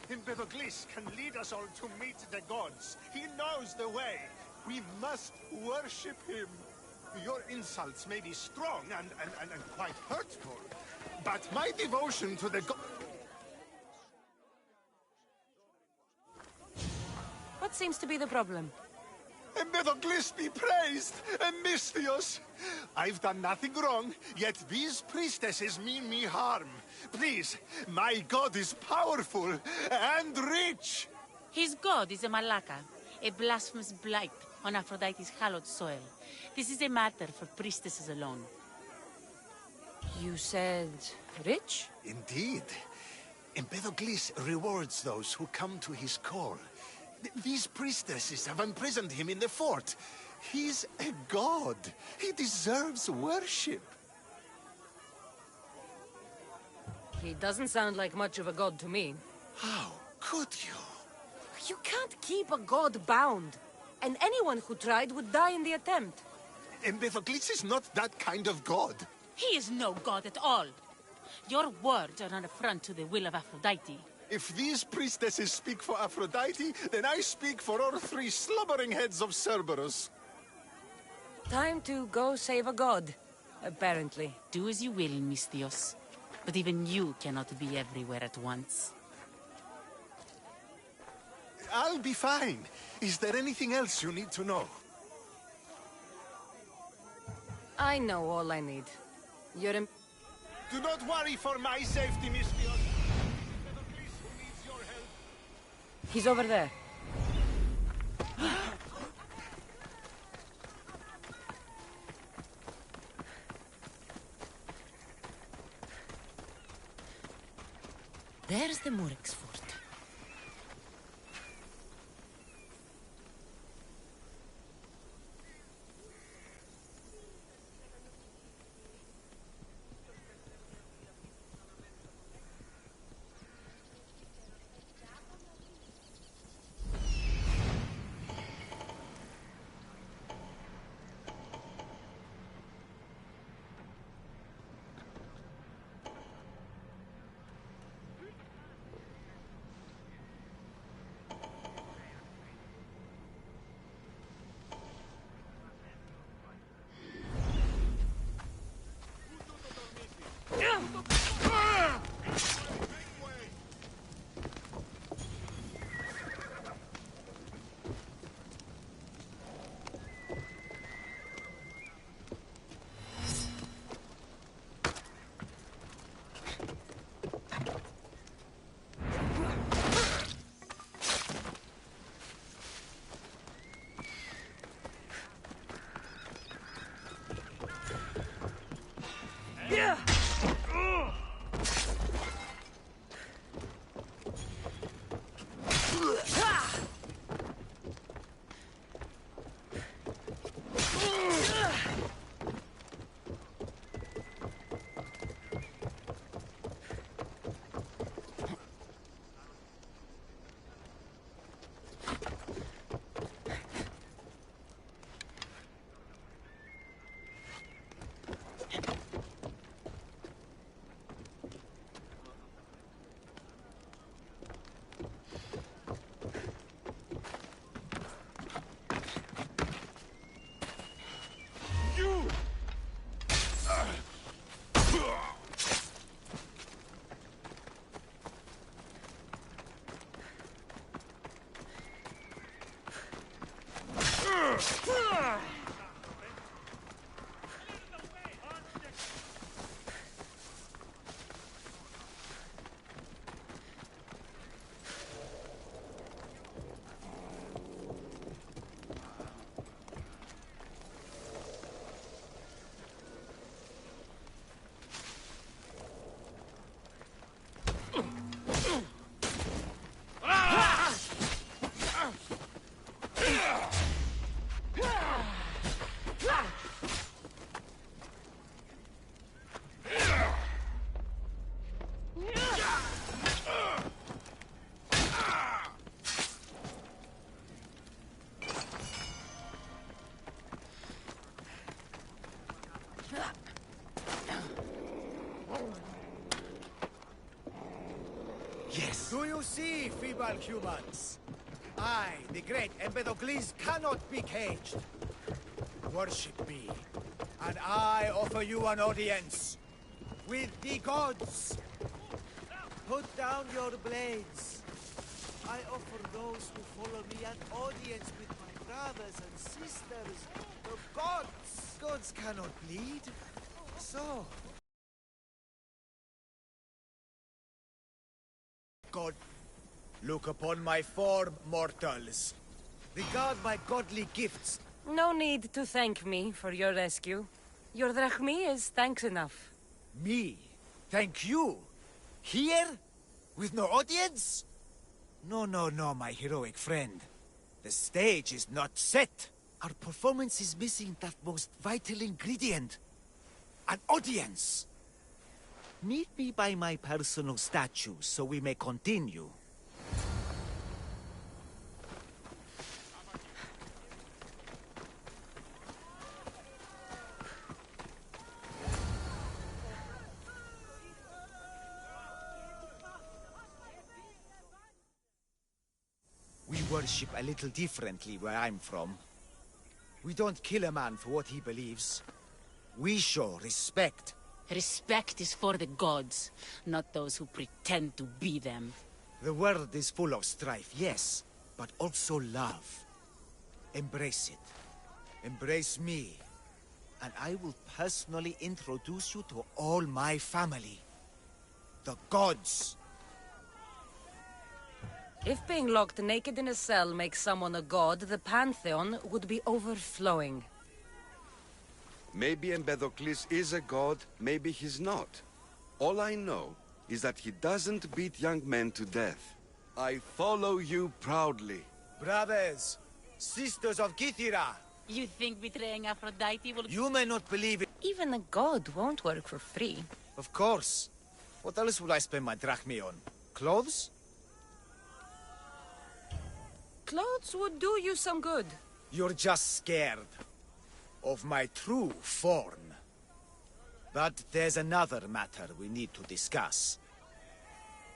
Empedocles can lead us all to meet the gods. He knows the way. We must worship him. Your insults may be strong and quite hurtful, but my devotion to the What seems to be the problem? Empedocles be praised, Misthios! I've done nothing wrong, yet these priestesses mean me harm. Please, my god is powerful and rich! His god is a Malaka, a blasphemous blight on Aphrodite's hallowed soil. This is a matter for priestesses alone. You said rich? Indeed. Empedocles rewards those who come to his call. These priestesses have imprisoned him in the fort. He's a god. He deserves worship. He doesn't sound like much of a god to me. How could you? You can't keep a god bound. And anyone who tried would die in the attempt. Empedocles is not that kind of god. He is no god at all. Your words are an affront to the will of Aphrodite. If these priestesses speak for Aphrodite, then I speak for all three slubbering heads of Cerberus. Time to go save a god, apparently. Do as you will, Misthios. But even you cannot be everywhere at once. I'll be fine. Is there anything else you need to know? I know all I need. You're in... Do not worry for my safety, Misthios. Empedocles who needs your help. He's over there. There's the Murex fort. See, feeble humans. I, the great Empedocles, cannot be caged. Worship me, and I offer you an audience with the gods. Put down your blades. I offer those who follow me an audience with my brothers and sisters, the gods. Gods cannot bleed. So... God, look upon my form, mortals. Regard my godly gifts. No need to thank me for your rescue. Your drachmi is thanks enough. Me? Thank you? Here? With no audience? No, no, no, my heroic friend. The stage is not set. Our performance is missing that most vital ingredient. An audience. Meet me by my personal statue so we may continue. We worship a little differently where I'm from. We don't kill a man for what he believes. We show respect. Respect is for the gods, not those who pretend to be them. The world is full of strife, yes, but also love. Embrace it. Embrace me. And I will personally introduce you to all my family. The gods. If being locked naked in a cell makes someone a god, the Pantheon would be overflowing. Maybe Empedocles is a god, maybe he's not. All I know is that he doesn't beat young men to death. I follow you proudly. Brothers, sisters of Kythera. You think betraying Aphrodite will... You may not believe it. Even a god won't work for free. Of course. What else would I spend my drachmi on? Clothes? Clothes would do you some good. You're just scared of my true form. But there's another matter we need to discuss.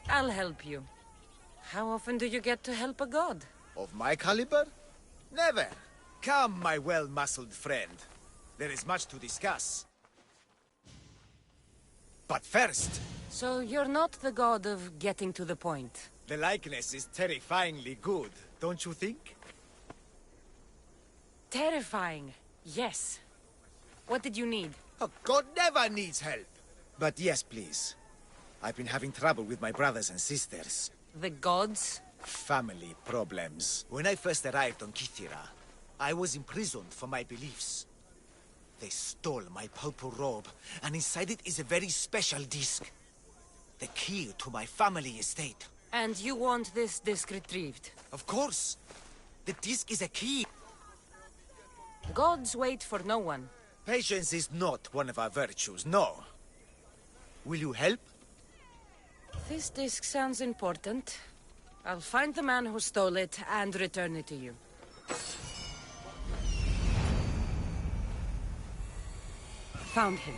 I'll help you. How often do you get to help a god? Of my caliber? Never. Come, my well-muscled friend. There is much to discuss. But first... So you're not the god of getting to the point? The likeness is terrifyingly good, don't you think? Terrifying. Yes. What did you need? A god never needs help. But yes, please. I've been having trouble with my brothers and sisters. The gods? Family problems. When I first arrived on Kythera, I was imprisoned for my beliefs. They stole my purple robe, and inside it is a very special disc. The key to my family estate. And you want this disc retrieved? Of course. The disc is a key. Gods wait for no one. Patience is not one of our virtues, no. Will you help? This disc sounds important. I'll find the man who stole it and return it to you. Found him.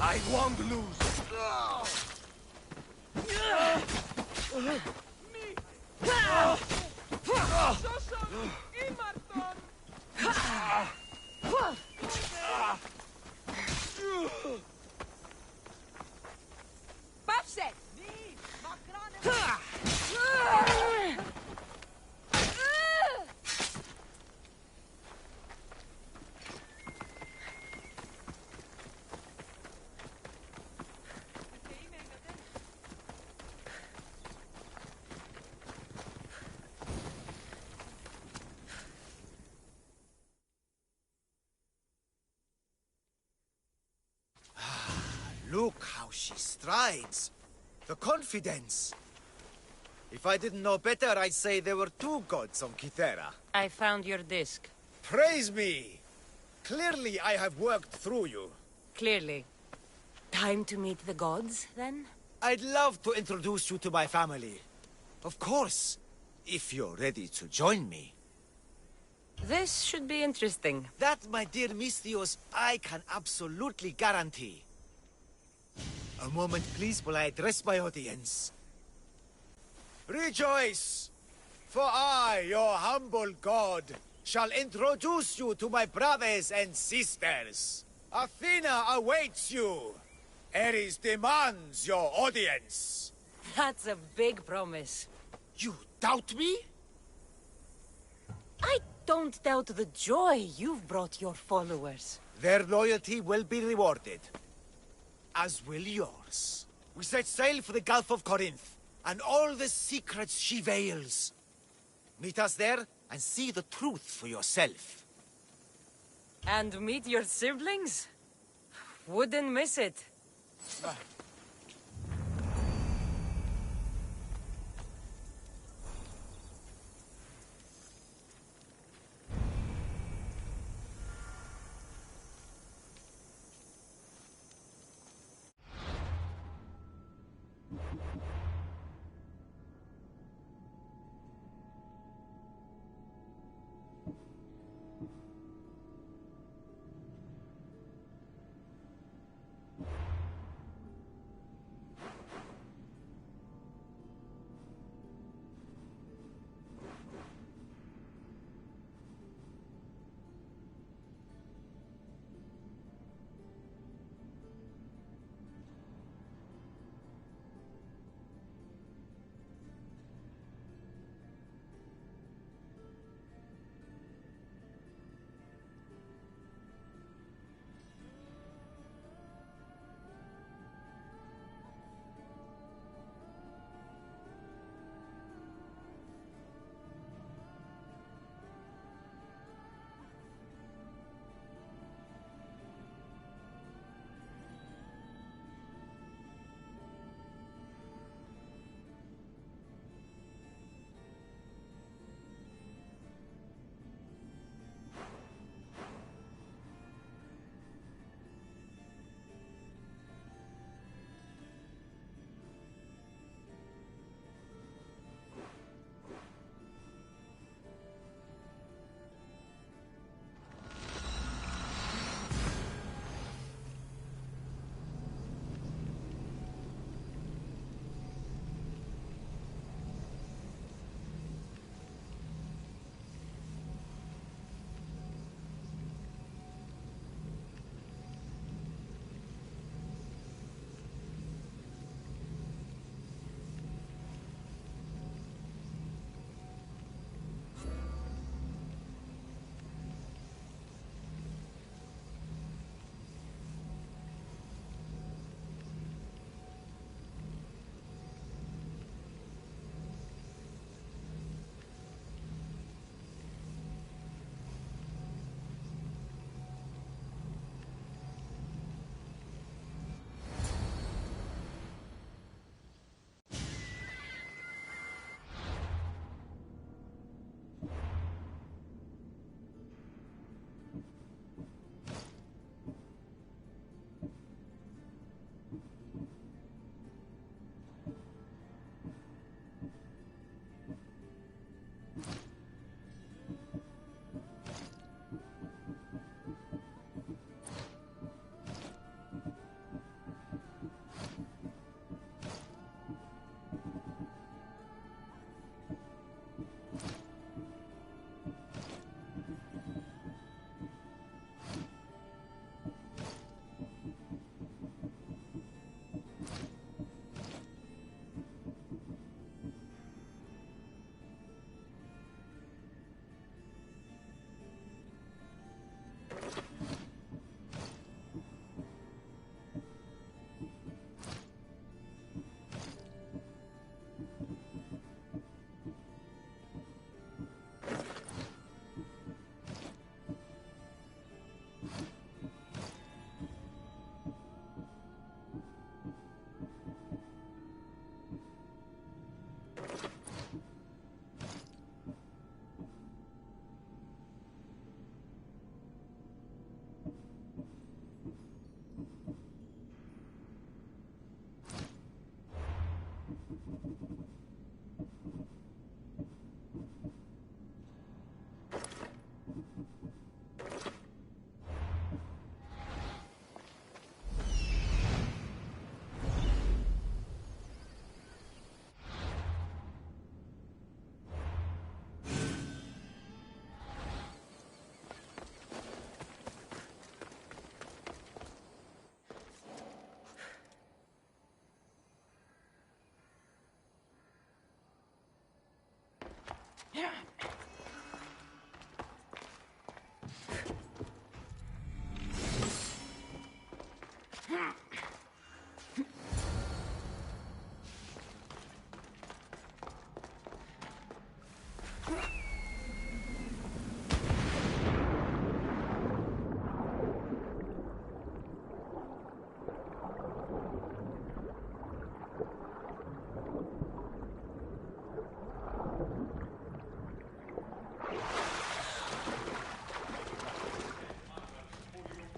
I won't lose. Look how she strides. The confidence. If I didn't know better, I'd say there were two gods on Kythera. I found your disc. Praise me! Clearly I have worked through you. Clearly. Time to meet the gods, then? I'd love to introduce you to my family. Of course, if you're ready to join me. This should be interesting. That, my dear Misthios, I can absolutely guarantee. A moment, please, while I address my audience. Rejoice! For I, your humble god, shall introduce you to my brothers and sisters. Athena awaits you. Ares demands your audience. That's a big promise. You doubt me? I don't doubt the joy you've brought your followers. Their loyalty will be rewarded. As will yours. We set sail for the Gulf of Corinth, and all the secrets she veils. Meet us there, and see the truth for yourself. And meet your siblings? Wouldn't miss it.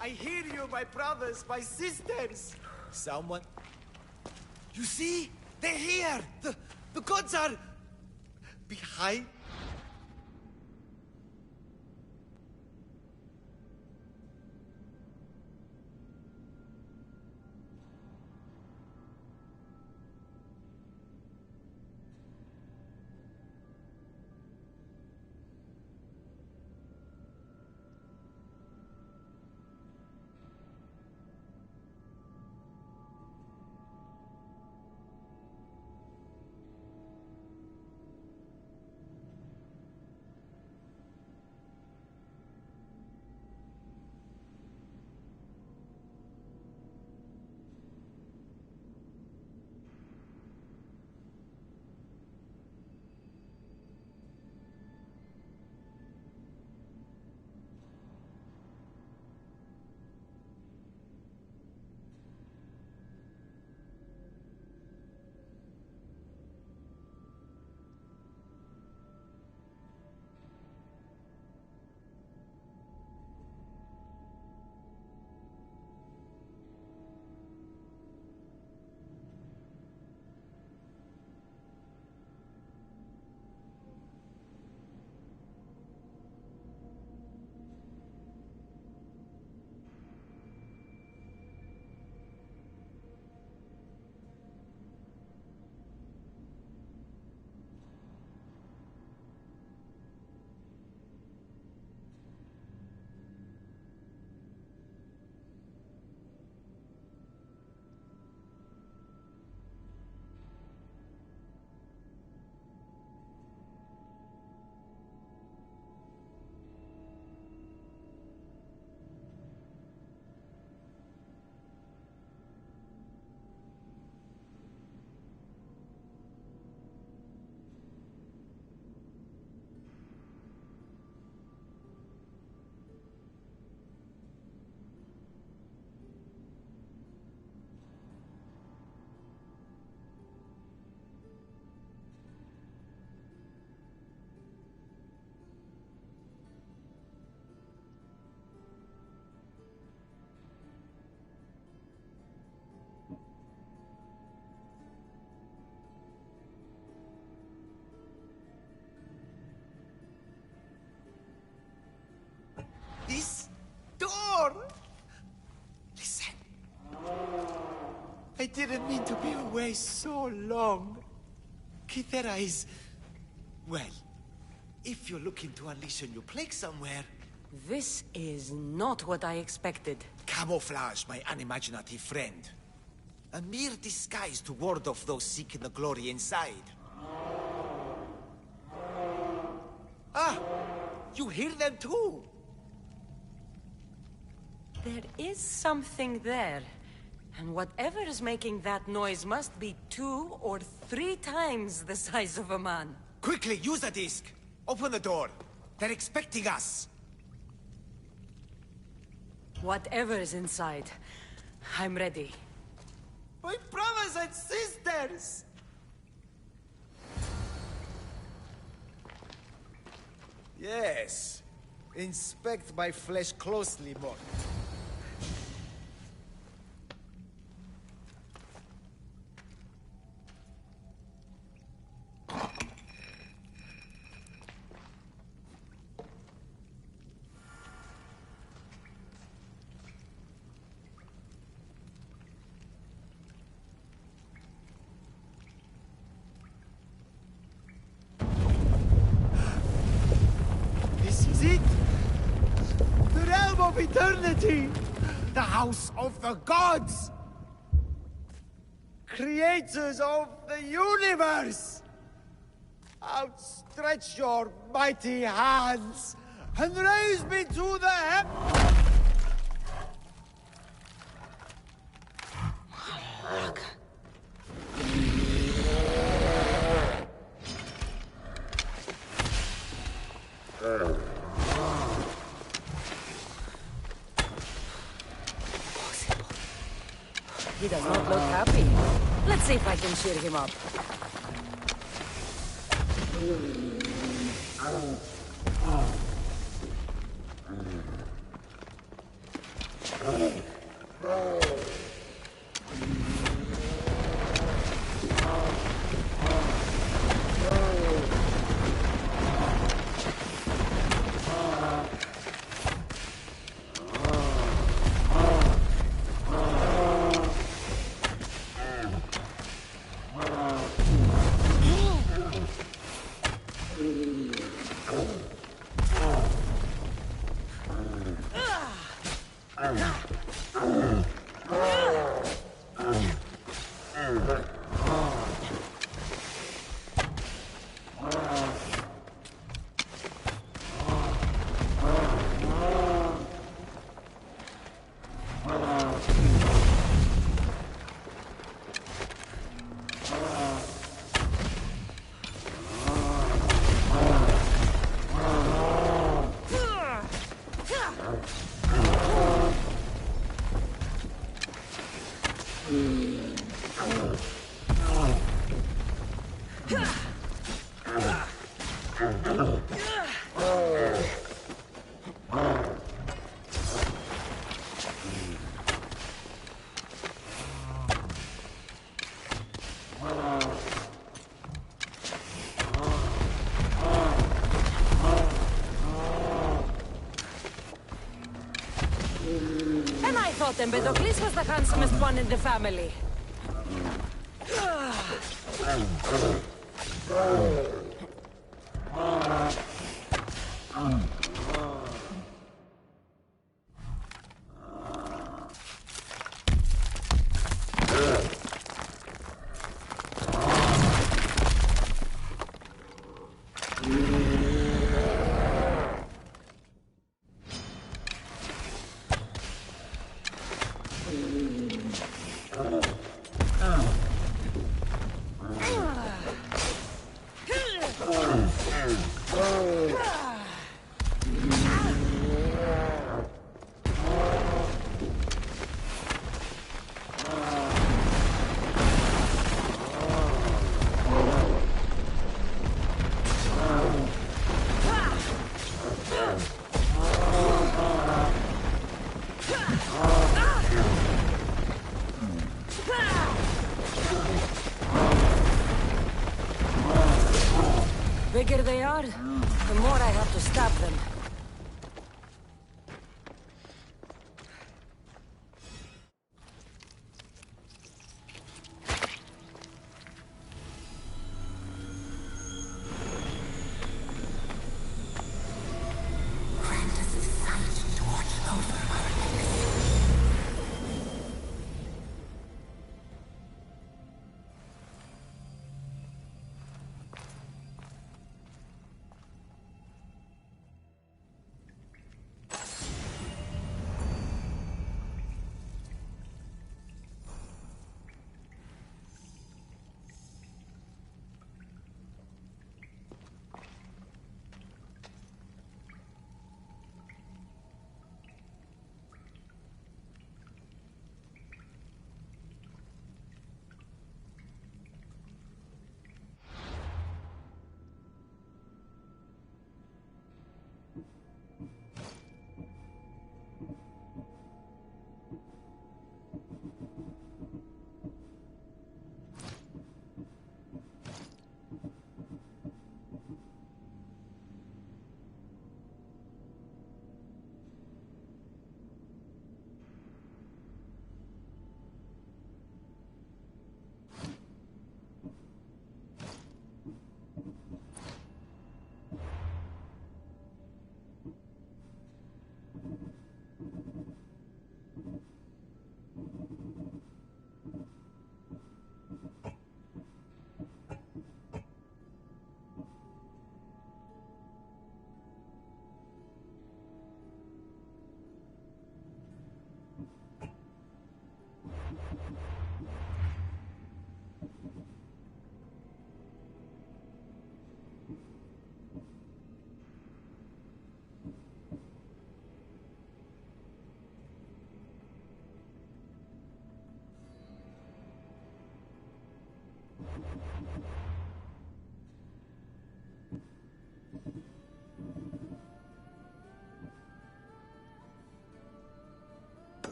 I hear you, my brothers, my sisters! Someone... You see? They're here! The gods are... behind... This door! Listen. I didn't mean to be away so long. Kythera is... well, if you're looking to unleash a new plague somewhere... This is not what I expected. Camouflage, my unimaginative friend. A mere disguise to ward off those seeking the glory inside. Ah! You hear them too! There is something there. And whatever is making that noise must be 2 or 3 times the size of a man. Quickly, use the disc! Open the door. They're expecting us. Whatever is inside, I'm ready. My brothers and sisters! Yes. Inspect my flesh closely, Mon. eternity! The house of the gods! Creators of the universe! Outstretch your mighty hands and raise me to the heavens! He does not look happy. Let's see if I can cheer him up. And I thought Empedocles was the handsomest one in the family. Bigger they are, the more I have to stab them.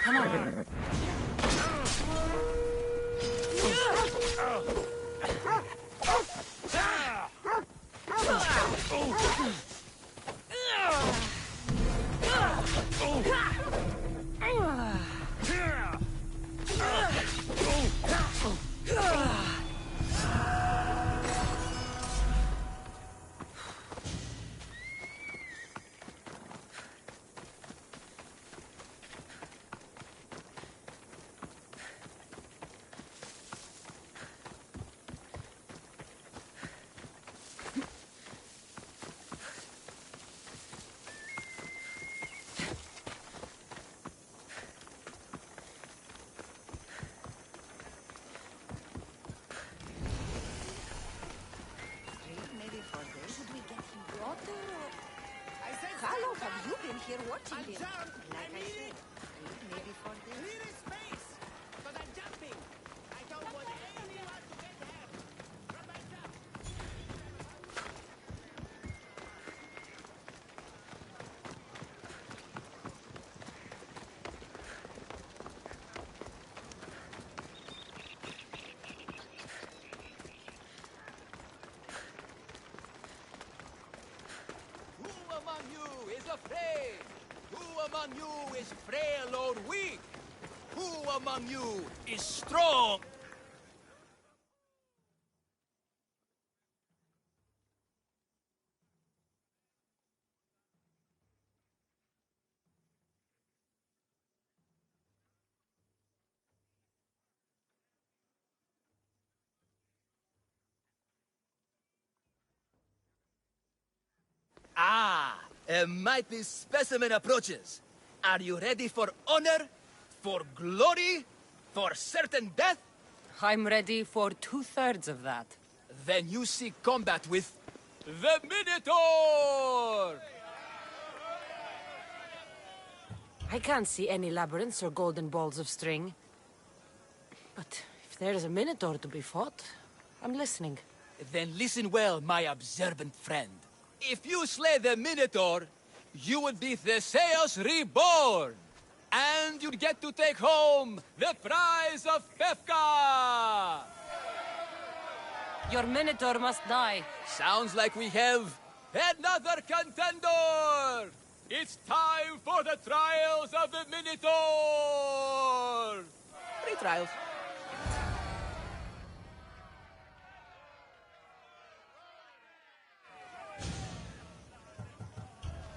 Come on. here watching him. Like I said, maybe for this. Clear his space! But I'm jumping! I don't want anyone to get hurt! From my jump! Who among you is afraid? Who among you is frail or weak? Who among you is strong? Ah, a mighty specimen approaches. Are you ready for honor? For glory? For certain death? I'm ready for 2/3 of that. Then you seek combat with the Minotaur! I can't see any labyrinths or golden balls of string. But if there is a Minotaur to be fought, I'm listening. Then listen well, my observant friend. If you slay the Minotaur, you would be Theseus reborn! And you'd get to take home the prize of Pefka! Your Minotaur must die. Sounds like we have another contender! It's time for the trials of the Minotaur! 3 trials.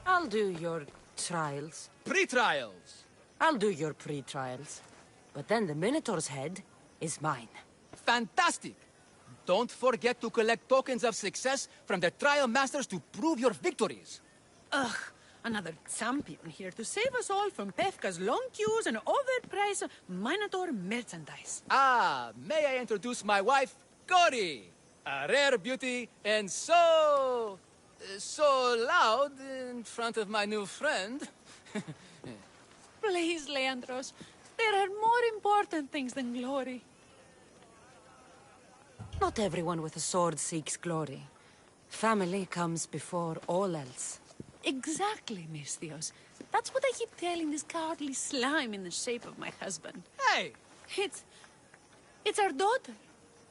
I'll do your trials. Pre-trials. I'll do your pre-trials. But then the Minotaur's head is mine. Fantastic! Don't forget to collect tokens of success from the trial masters to prove your victories. Ugh, another champion here to save us all from Pefka's long queues and overpriced Minotaur merchandise. Ah, may I introduce my wife, Cori? A rare beauty and so loud in front of my new friend. Please, Leandros, there are more important things than glory. Not everyone with a sword seeks glory. Family comes before all else. Exactly, Misthios. That's what I keep telling this cowardly slime in the shape of my husband. Hey! It's our daughter.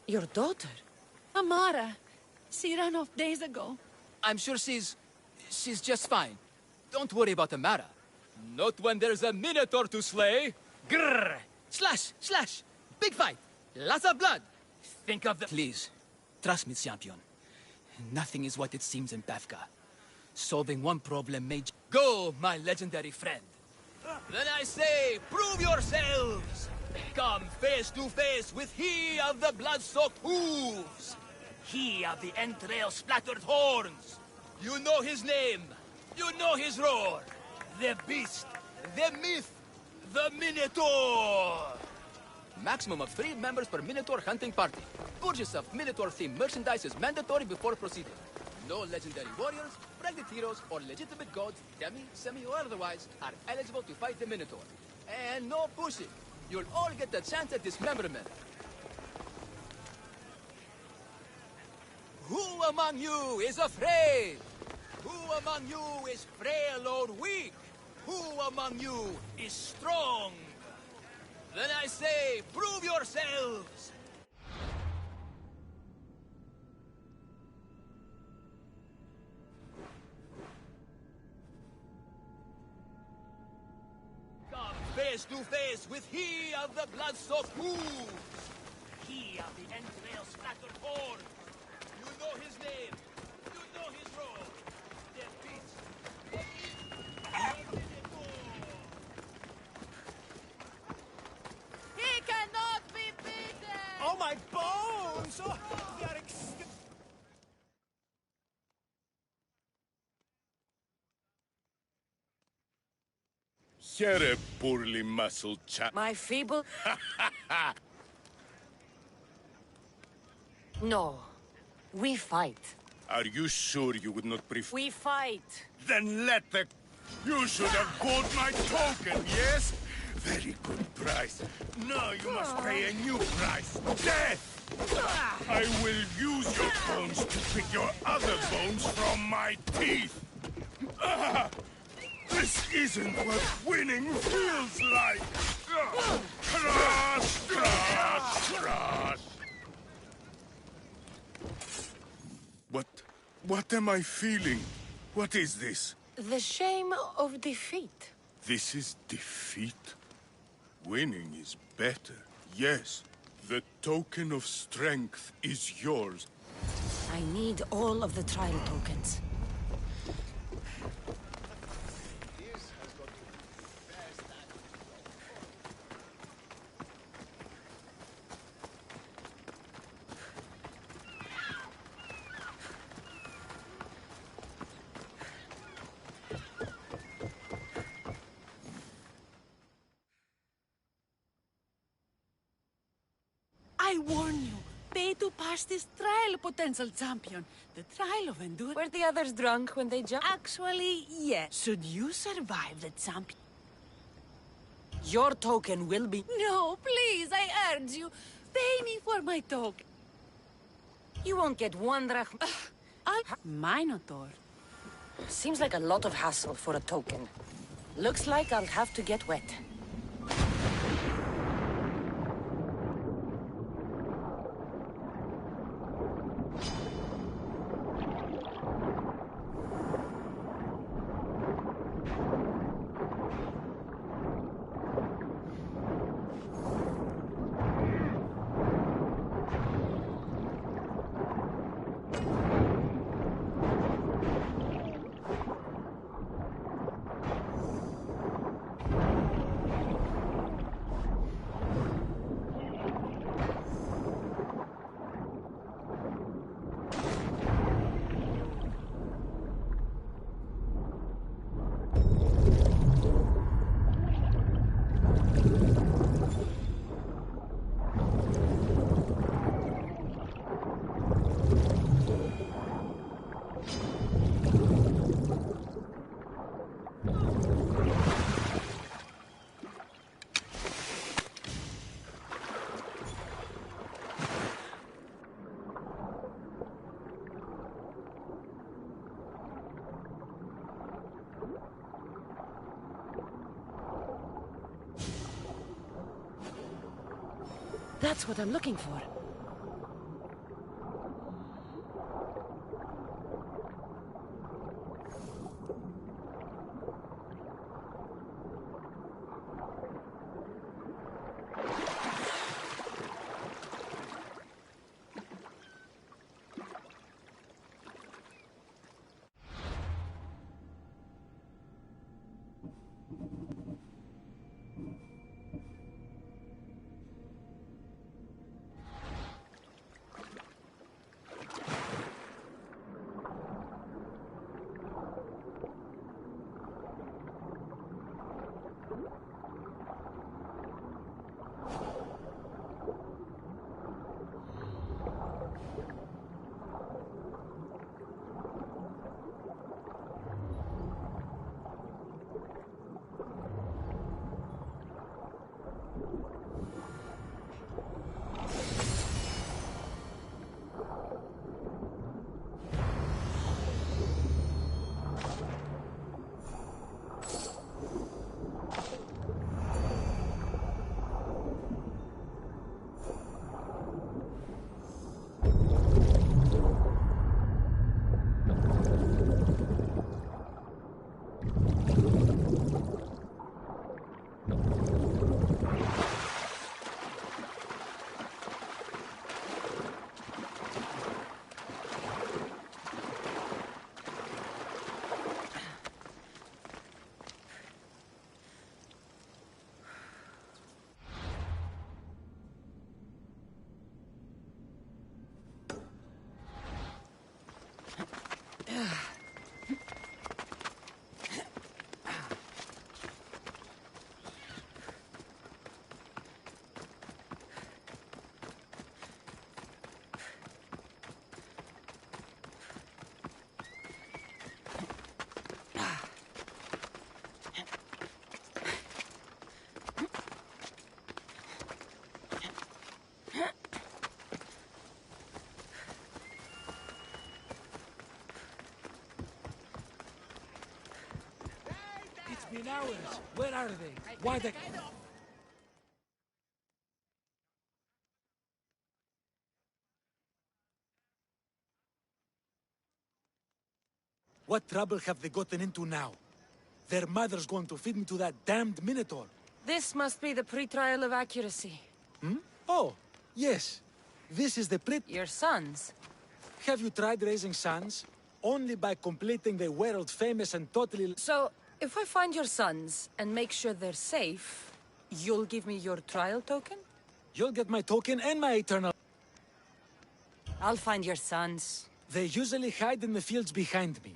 Your daughter? Amara. She ran off days ago. I'm sure she's just fine. Don't worry about Amara. Not when there's a Minotaur to slay. Grrr! Slash! Slash! Big fight! Lots of blood! Think of the... Please, trust me, champion. Nothing is what it seems in Pefka. Solving one problem may... Go, my legendary friend. Then I say, prove yourselves! Come face to face with he of the blood-soaked hooves! He of the entrail-splattered horns! You know his name! You know his roar! The beast! The myth! The Minotaur! Maximum of 3 members per Minotaur hunting party. Purchase of Minotaur-themed merchandise is mandatory before proceeding. No legendary warriors, pregnant heroes, or legitimate gods, demi, semi, or otherwise, are eligible to fight the Minotaur. And no pushing. You'll all get the chance at dismemberment. Who among you is afraid? Who among you is frail or weak? Who among you is strong? Then I say, prove yourselves! Come face to face with he of the blood-soaked hooves! He of the entrail-splattered horns! You know his name! You know his roar! The beast! The He cannot be beaten! Oh, my bones! Oh, they are Here, poorly muscled chap. My feeble... No. We fight. Are you sure you would not prefer? We fight. Then let the You should have bought my token, yes? Very good price. Now you must pay a new price. Death! I will use your bones to pick your other bones from my teeth. This isn't what winning feels like. Crush, crush, crush. What am I feeling? What is this? The shame of defeat. This is defeat? Winning is better, yes. The token of strength is yours. I need all of the trial tokens. I warn you, pay to pass this trial, potential champion. The trial of endurance. Were the others drunk when they jumped? Actually, yes. Should you survive the champion? Your token will be... No, please, I urge you. Pay me for my token. You won't get one drachm... Minotaur. Seems like a lot of hassle for a token. Looks like I'll have to get wet. That's what I'm looking for. been hours. Where are they? Why the... What trouble have they gotten into now? Their mother's going to feed me to that damned Minotaur. This must be the pre-trial of accuracy. Hmm? Oh, yes. This is the Your sons? Have you tried raising sons? Only by completing the world-famous and totally... So, if I find your sons and make sure they're safe, you'll give me your trial token? You'll get my token and my eternal... I'll find your sons. They usually hide in the fields behind me.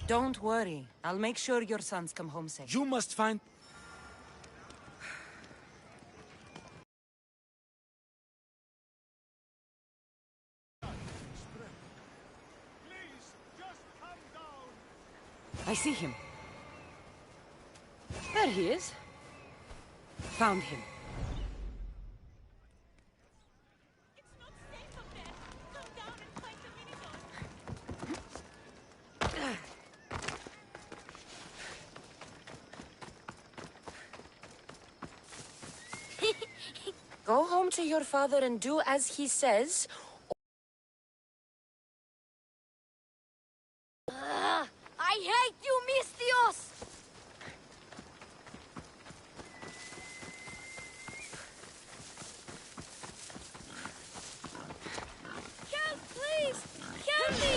Don't worry. I'll make sure your sons come home safe. You must find... I see him. There he is. Found him. Go home to your father and do as he says. I hate you, Misthios! Help, please! Help me!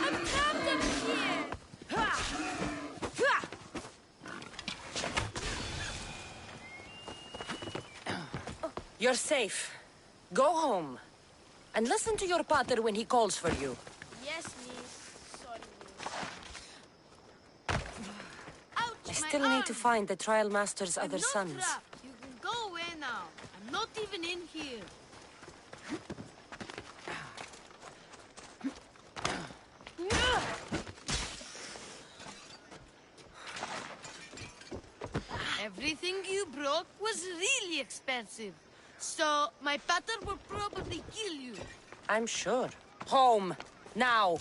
I'm trapped up here! You're safe. Go home. And listen to your pater when he calls for you. Yes, miss. Sorry, I still need to find the trial master's other sons. trapped. You can go away now. I'm not even in here. Everything you broke was really expensive. So, my pater will probably kill you. I'm sure. Home. Now.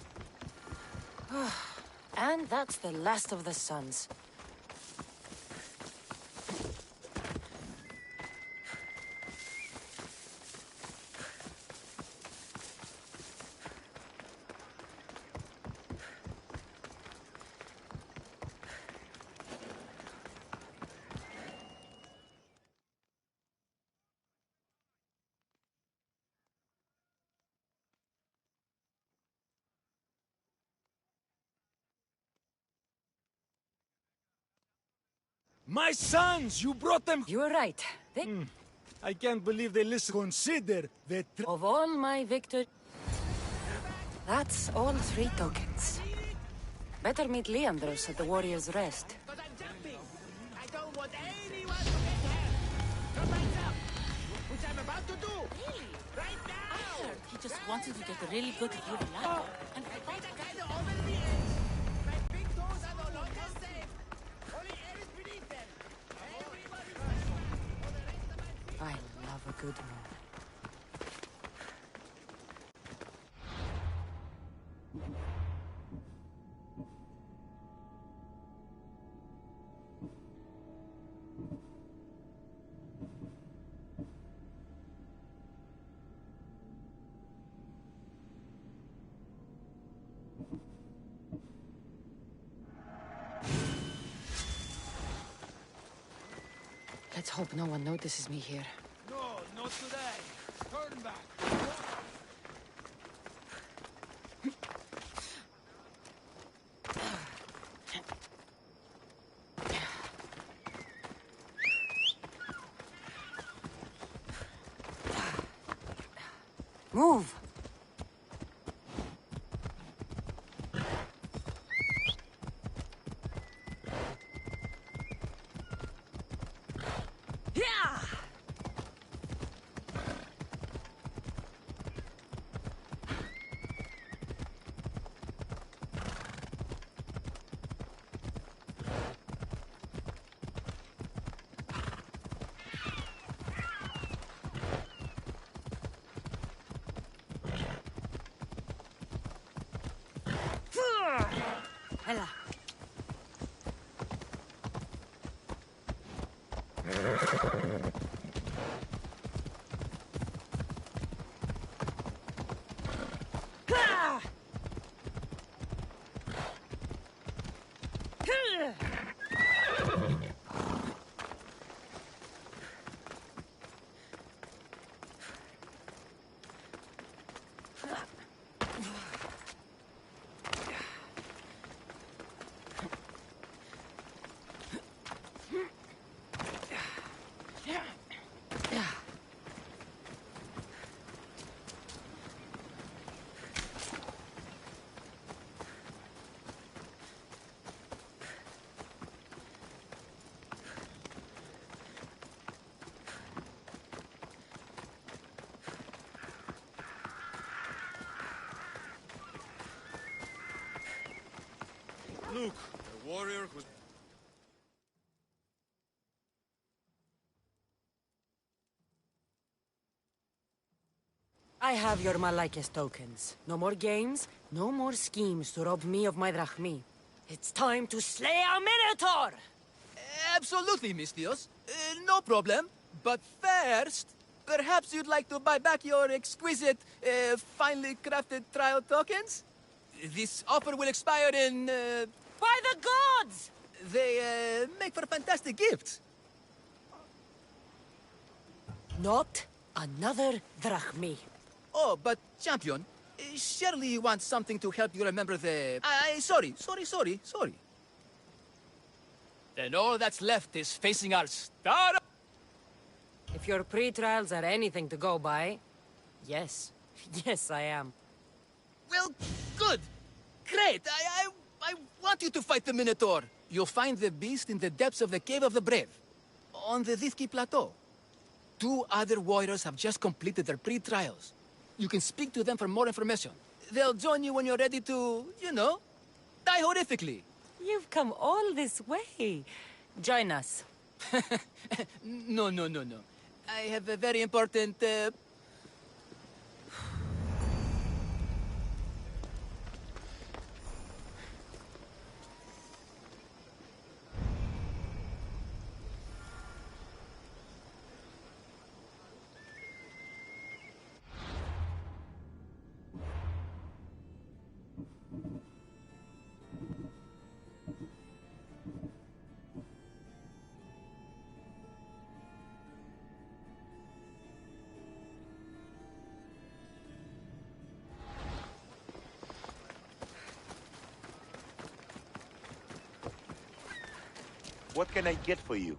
And that's the last of the sons. My sons! You brought them... You were right. I can't believe they listen. Consider the... Of all my victories... That's all 3 tokens. Better meet Leandros at the Warrior's Rest. I don't want anyone to get hurt. From myself, which I'm about to do. Really? Right now. I heard he just wanted to get a really good view of land. And My feet are kind of over the edge. My big toes are no longer safe. Only air is beneath them. Everybody's for the rest of my feet. I love a good move. Let's hope no one notices me here. No, not today. Turn back. Move! Hela. Look, a warrior who's... I have your Malakes tokens. No more games, no more schemes to rob me of my drachmi. It's time to slay our Minotaur! Absolutely, Misthios. No problem. But first, perhaps you'd like to buy back your exquisite, finely crafted trial tokens? This offer will expire in, By the gods! They, make for fantastic gifts. Not another drachmi. Oh, but, champion, surely you want something to help you remember the... sorry. Then all that's left is facing our star... If your pre-trials are anything to go by, yes. Yes, I am. Well, good. Great. I want you to fight the Minotaur. You'll find the beast in the depths of the Cave of the Brave, on the Dithki Plateau. 2 other warriors have just completed their pre-trials. You can speak to them for more information. They'll join you when you're ready to, you know, die horrifically. You've come all this way. Join us. No. I have a very important, What can I get for you?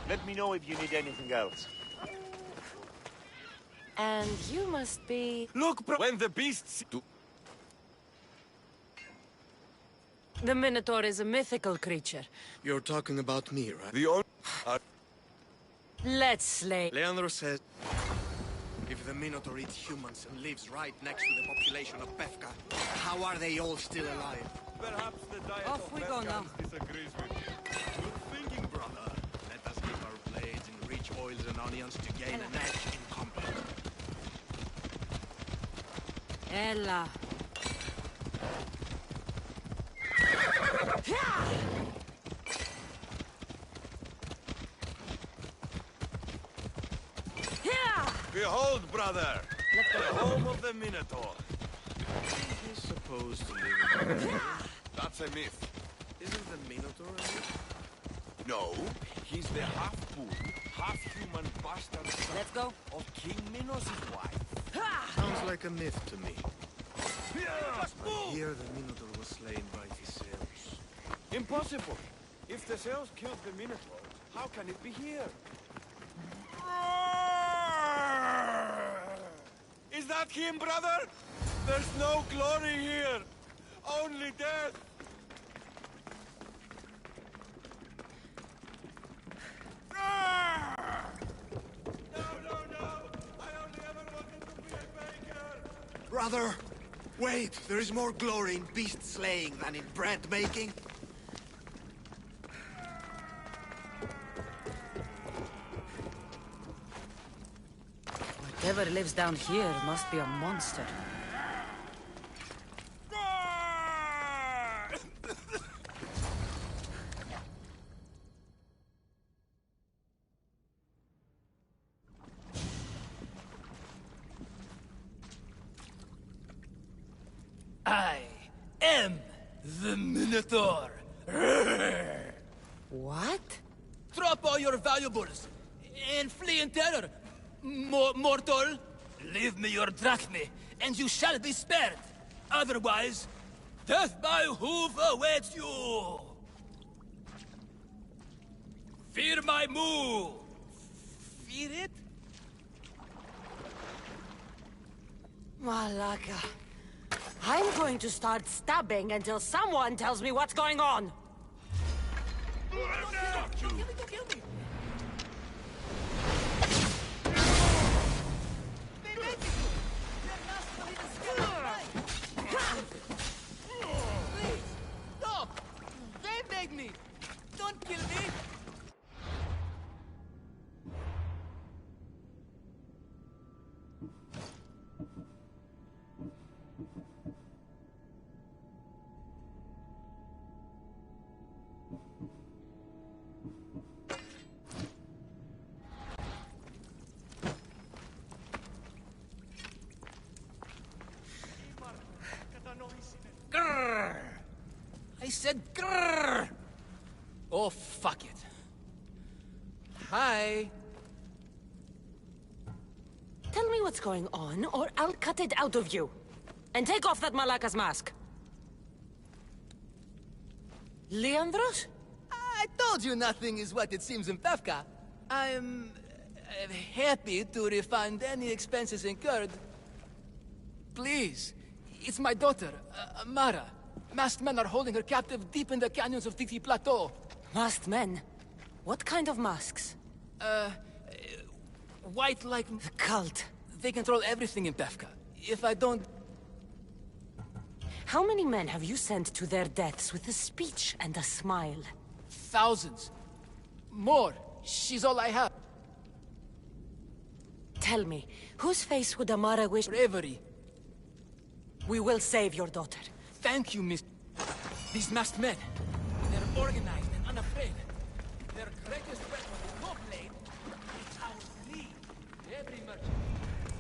Let me know if you need anything else. And you must be... Look, bro! When the beasts... The Minotaur is a mythical creature. You're talking about me, right? The only... Let's slay... Leandro says... If the Minotaur eats humans and lives right next to the population of Befka, how are they all still alive? Perhaps the diet Off we go now. disagrees with you. Good thinking, brother. Let us dip our blades in rich oils and onions to gain an edge in combat. Ella. Behold, brother! The home of the Minotaur. He's supposed to live in the That's a myth. Isn't the Minotaur a myth? No, he's the half-bull, half-human bastard son Let's go. of King Minos' wife. Sounds like a myth to me. I hear the Minotaur was slain by Theseus. Impossible. If the Zeus killed the Minotaur, how can it be here? Is that him, brother? There's no glory here. Only death. Brother, wait! There is more glory in beast slaying than in bread making. Whatever lives down here must be a monster. I am the Minotaur. What? Drop all your valuables and flee in terror. Mortal, leave me your drachmae, and you shall be spared. Otherwise, death by hoof awaits you. Fear my move. Fear it? Malaka. I'm going to start stabbing until someone tells me what's going on. Please, stop! They beg me! Don't kill me! Grrr! I said grrr! Oh, fuck it. Hi. Tell me what's going on, or I'll cut it out of you. And take off that Malaka's mask. Leandros? I told you nothing is what it seems in Befka. I'm happy to refund any expenses incurred. Please, it's my daughter, Mara. Masked men are holding her captive deep in the canyons of Vizki Plateau. Masked men? What kind of masks? White like... The cult. They control everything in Befka. If I don't... How many men have you sent to their deaths with a speech and a smile? Thousands. More. She's all I have. Tell me, whose face would Amara wish... Bravery. We will save your daughter. Thank you, Miss... These masked men. They're organized and unafraid. Their greatest weapon is no blade. It's our greed. Every merchant,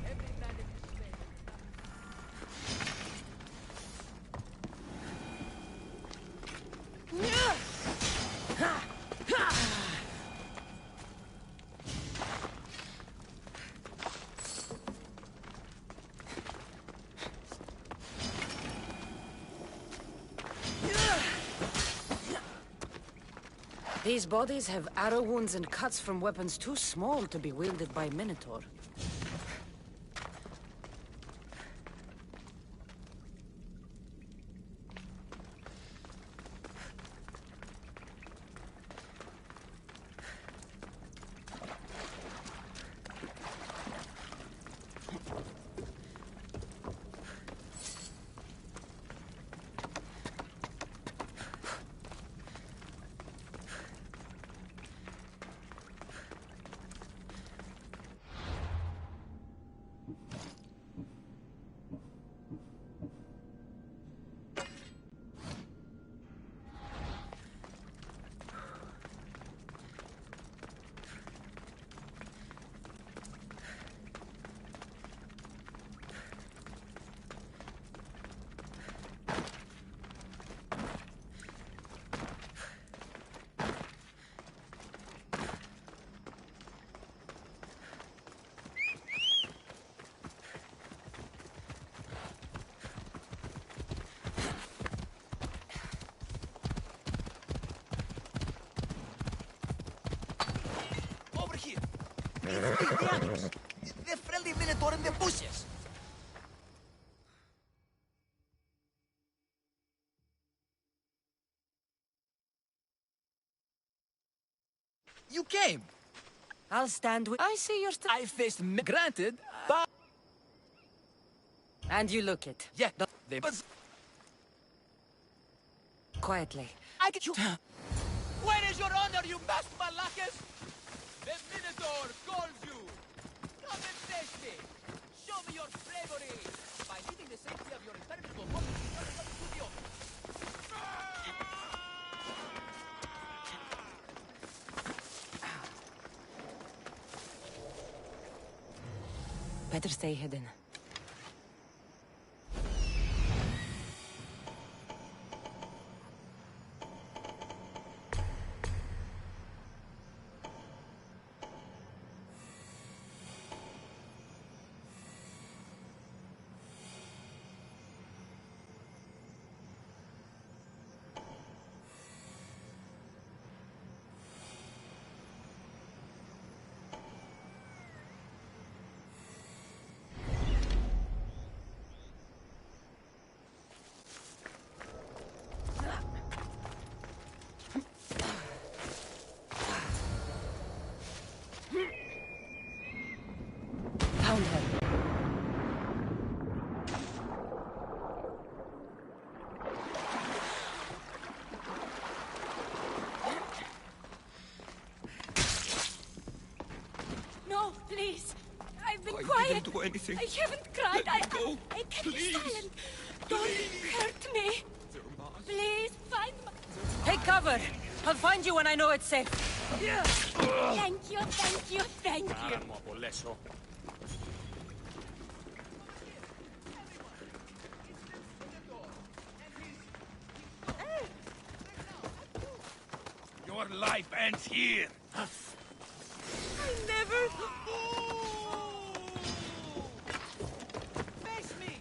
every bandit is slave. These bodies have arrow wounds and cuts from weapons too small to be wielded by Minotaur. Over here! The others! The friendly Minotaur in the bushes! You came! I'll stand with... I see you're still... I faced granted, but... And you look it. Yeah, they... But... Quietly. I get you... Where is your honor, you masked Malakas? The Minotaur calls you! Come and face me! Show me your bravery! By leaving the safety of your impenetrable body in your studio! Better stay hidden. Found him. No, please. I've been I quiet. didn't do anything. I haven't cried. Let me go. I can't Please. be silent. Don't hurt me. Please find my... Take cover. I'll find you when I know it's safe. Thank you, thank you, thank you. Your life ends here. I never... Face me!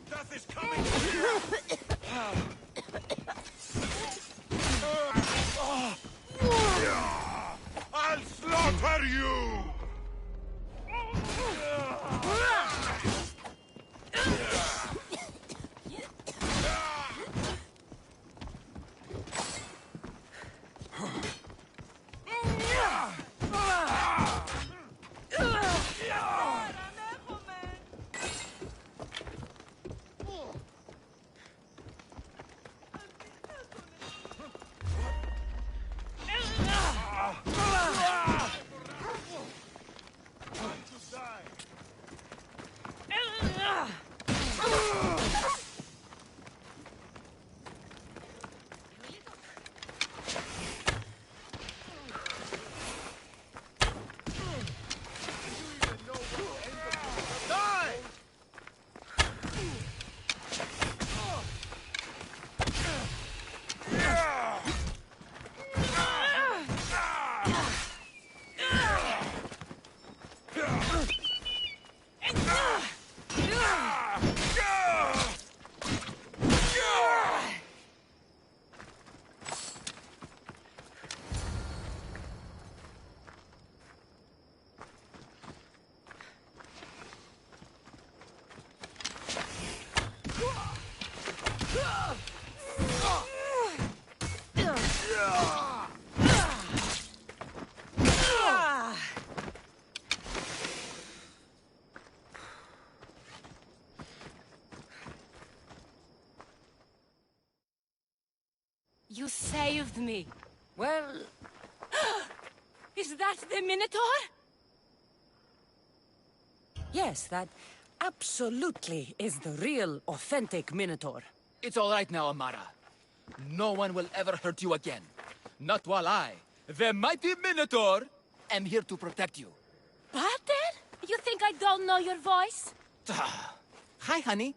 Death is coming. I'll slaughter you. You saved me. Well... Is that the Minotaur? Yes, that absolutely is the real, authentic Minotaur. It's all right now, Amara. No one will ever hurt you again. Not while I, the mighty Minotaur, am here to protect you. Pater? You think I don't know your voice? Hi, honey.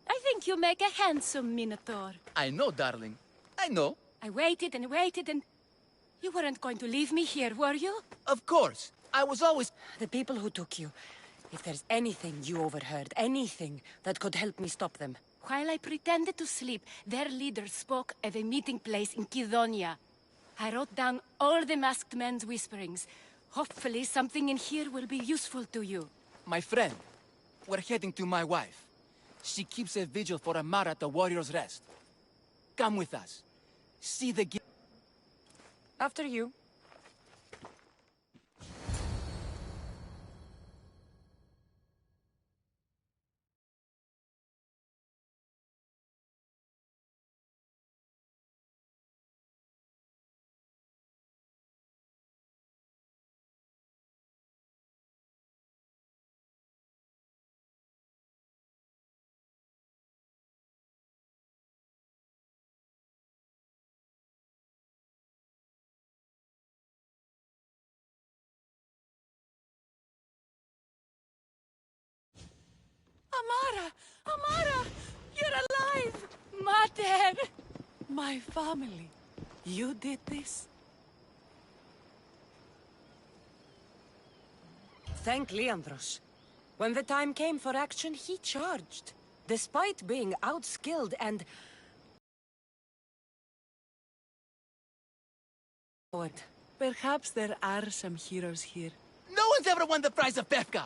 I think you make a handsome Minotaur. I know, darling. I know. I waited and waited and... You weren't going to leave me here, were you? Of course. I was always... The people who took you, if there's anything you overheard, anything that could help me stop them. While I pretended to sleep, their leader spoke of a meeting place in Kidonia. I wrote down all the masked men's whisperings. Hopefully something in here will be useful to you. My friend, we're heading to my wife. She keeps a vigil for Amara at the Warrior's Rest. Come with us. See the... After you. Amara! Amara! You're alive! Mater! My family. You did this? Thank Leandros. When the time came for action, he charged. Despite being outskilled and... What? Perhaps there are some heroes here. No one's ever won the prize of Befka!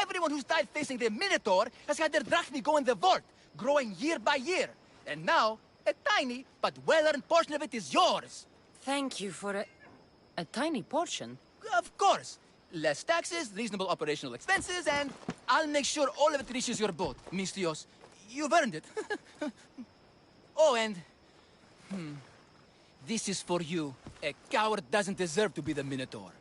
Everyone who's died facing the Minotaur has had their drachmi go in the vault, growing year by year. And now, a tiny but well-earned portion of it is yours. Thank you for a tiny portion? Of course. Less taxes, reasonable operational expenses, and I'll make sure all of it reaches your boat, Misthios. You've earned it. Oh, and... This is for you. A coward doesn't deserve to be the Minotaur.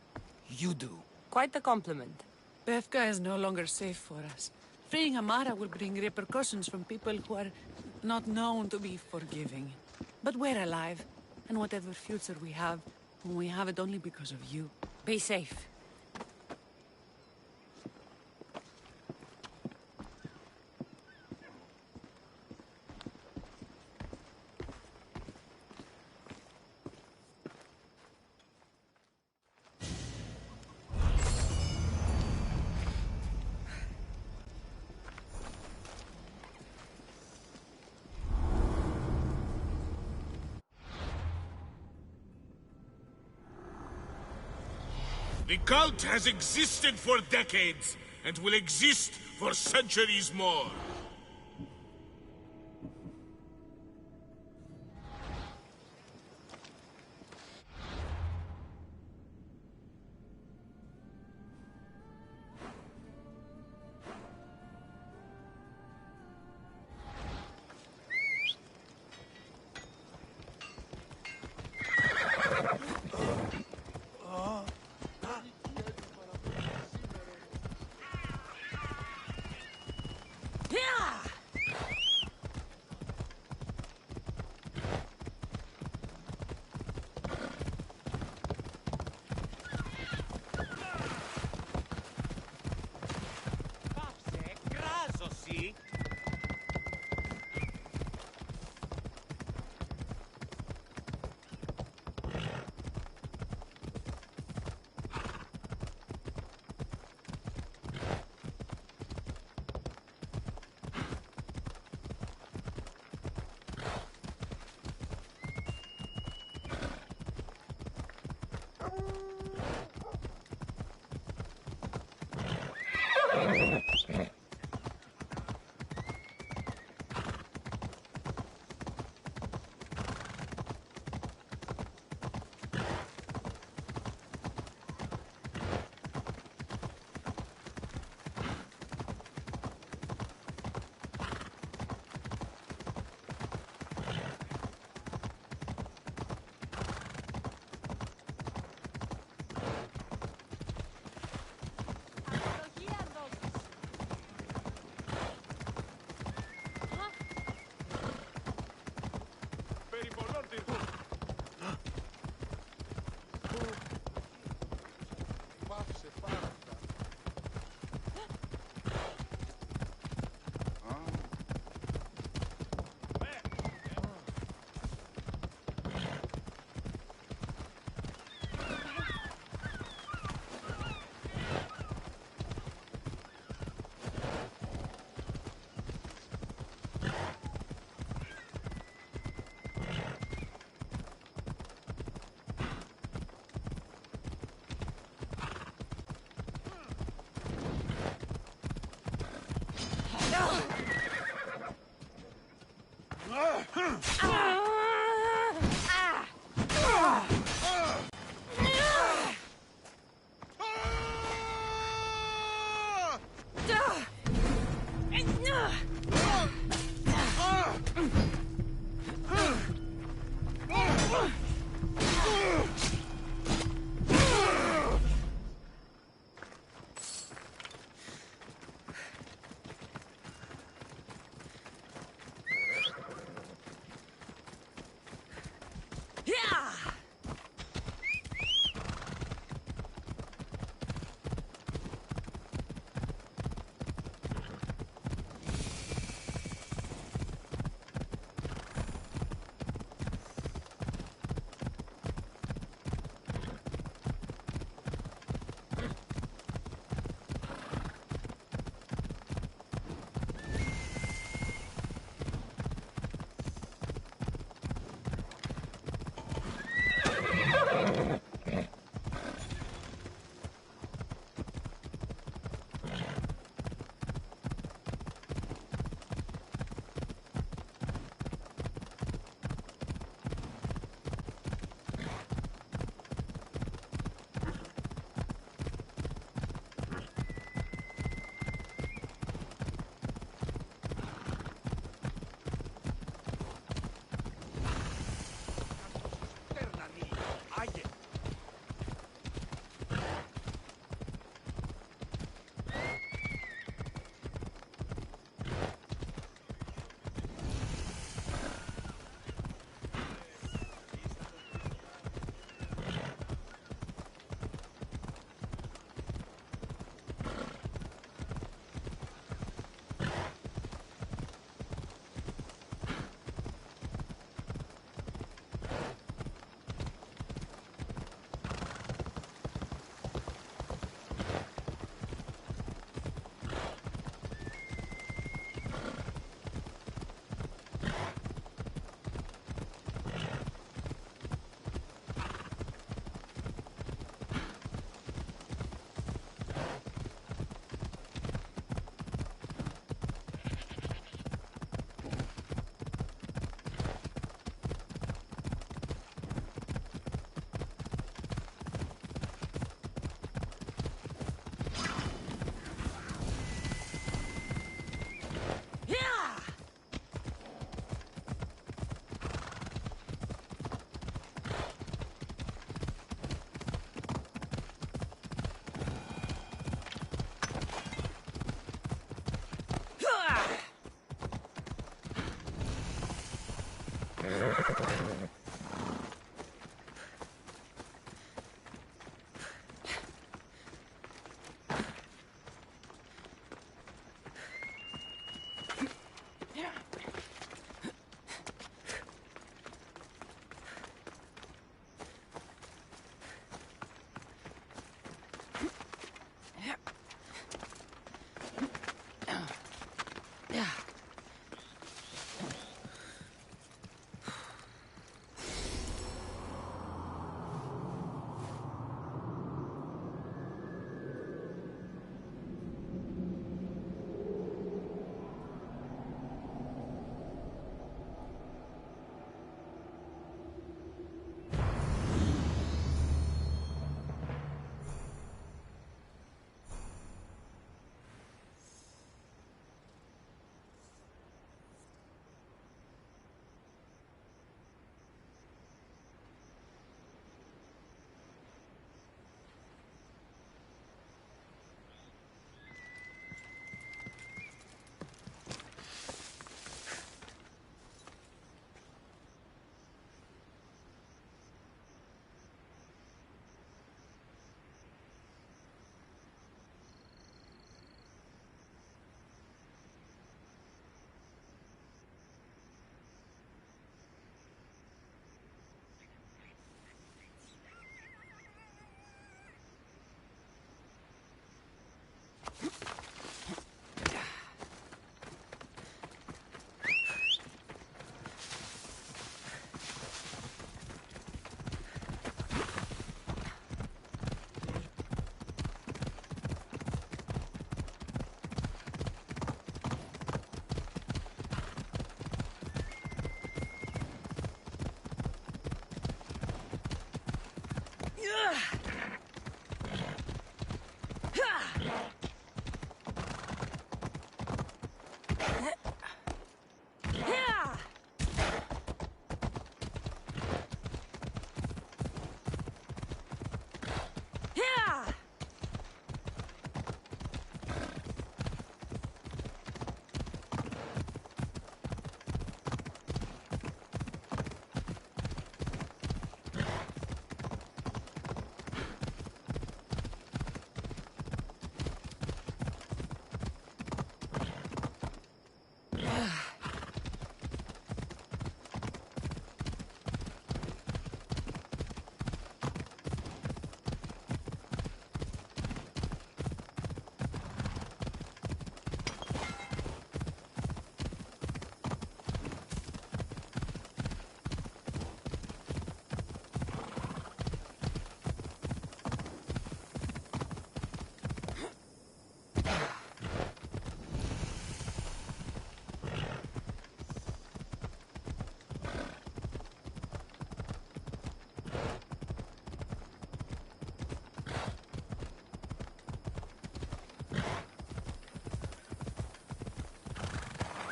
You do. Quite the compliment. Befka is no longer safe for us. Freeing Amara will bring repercussions from people who are not known to be forgiving. But we're alive, and whatever future we have it only because of you. Be safe. The cult has existed for decades, and will exist for centuries more.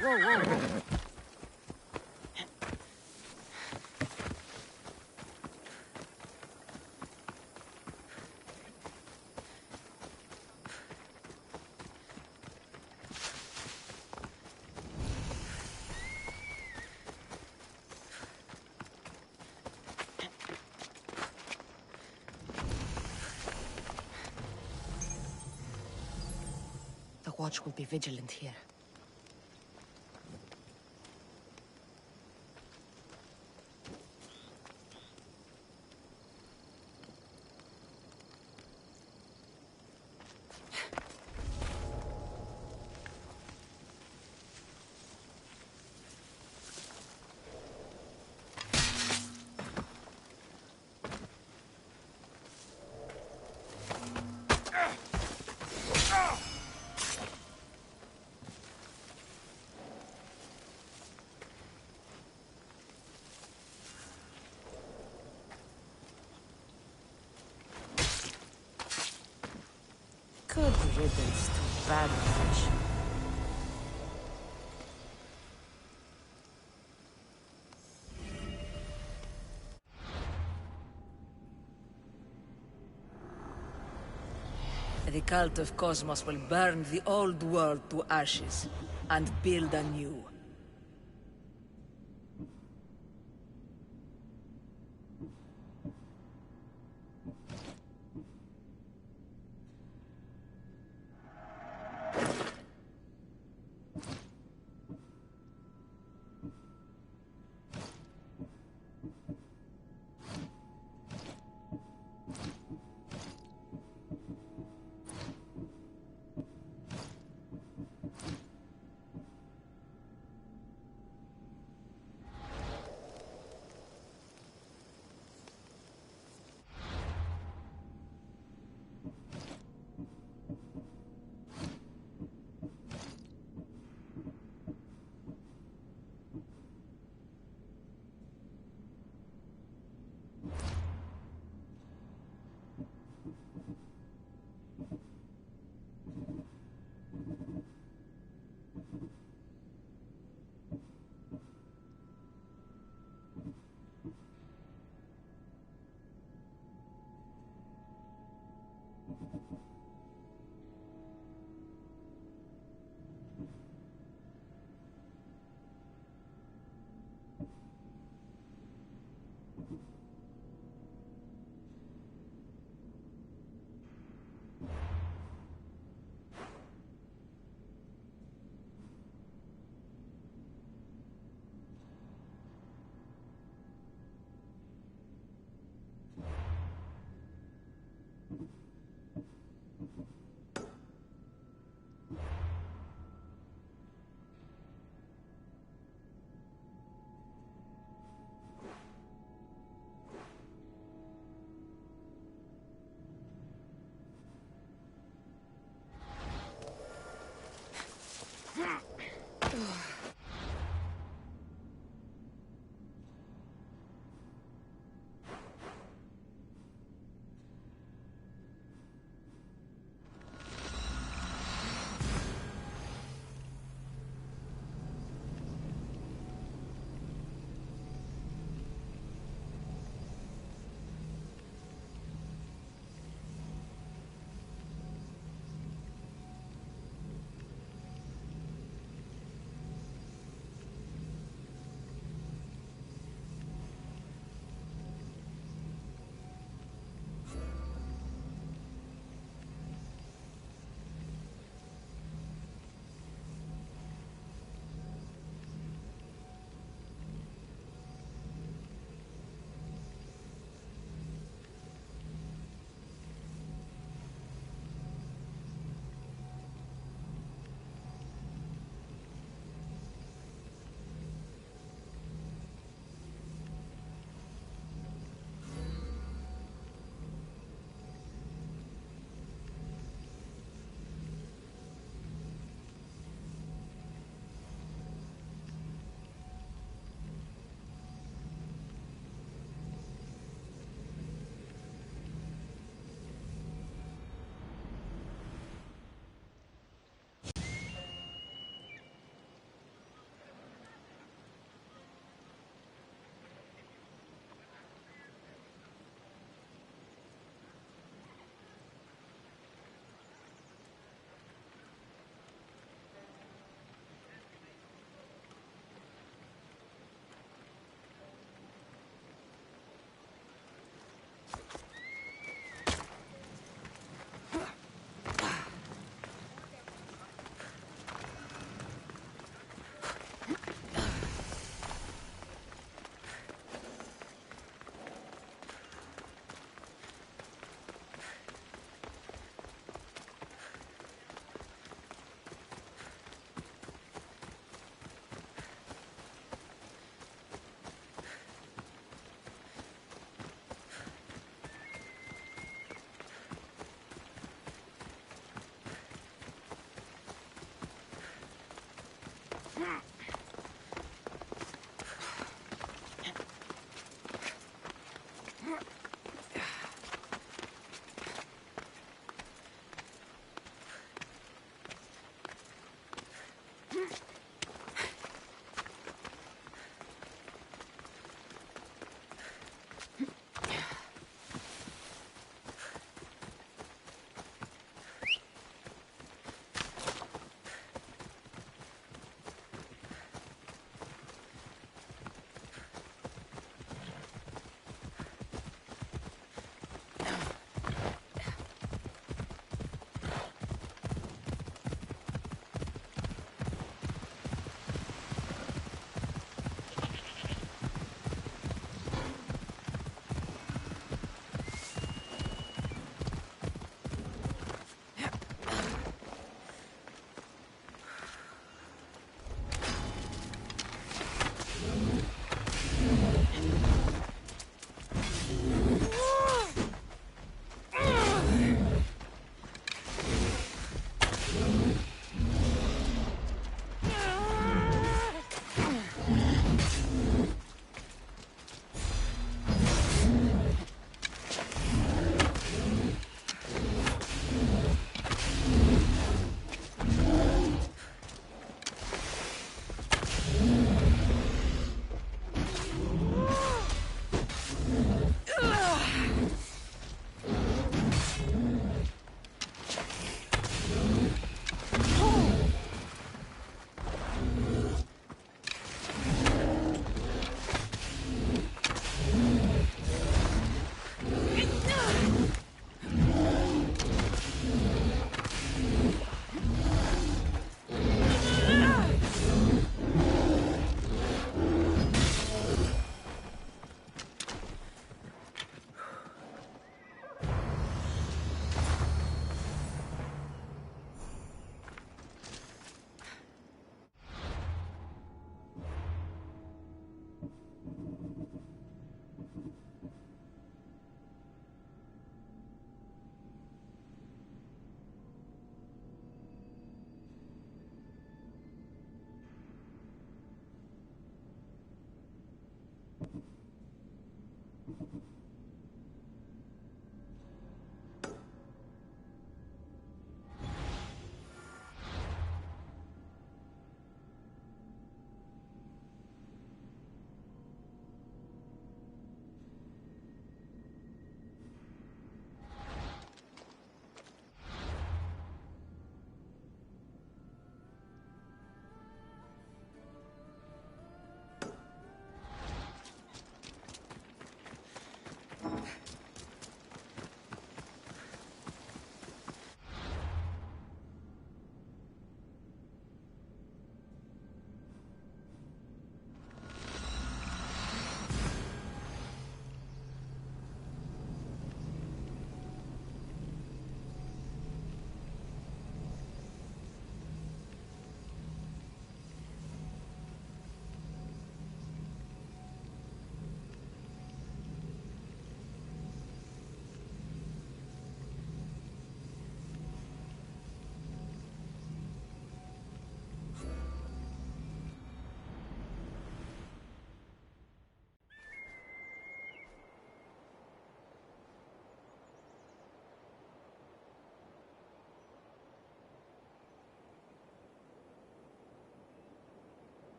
Whoa, whoa, whoa. The watch will be vigilant here. Good riddance to bad fish. The cult of Cosmos will burn the old world to ashes and build anew.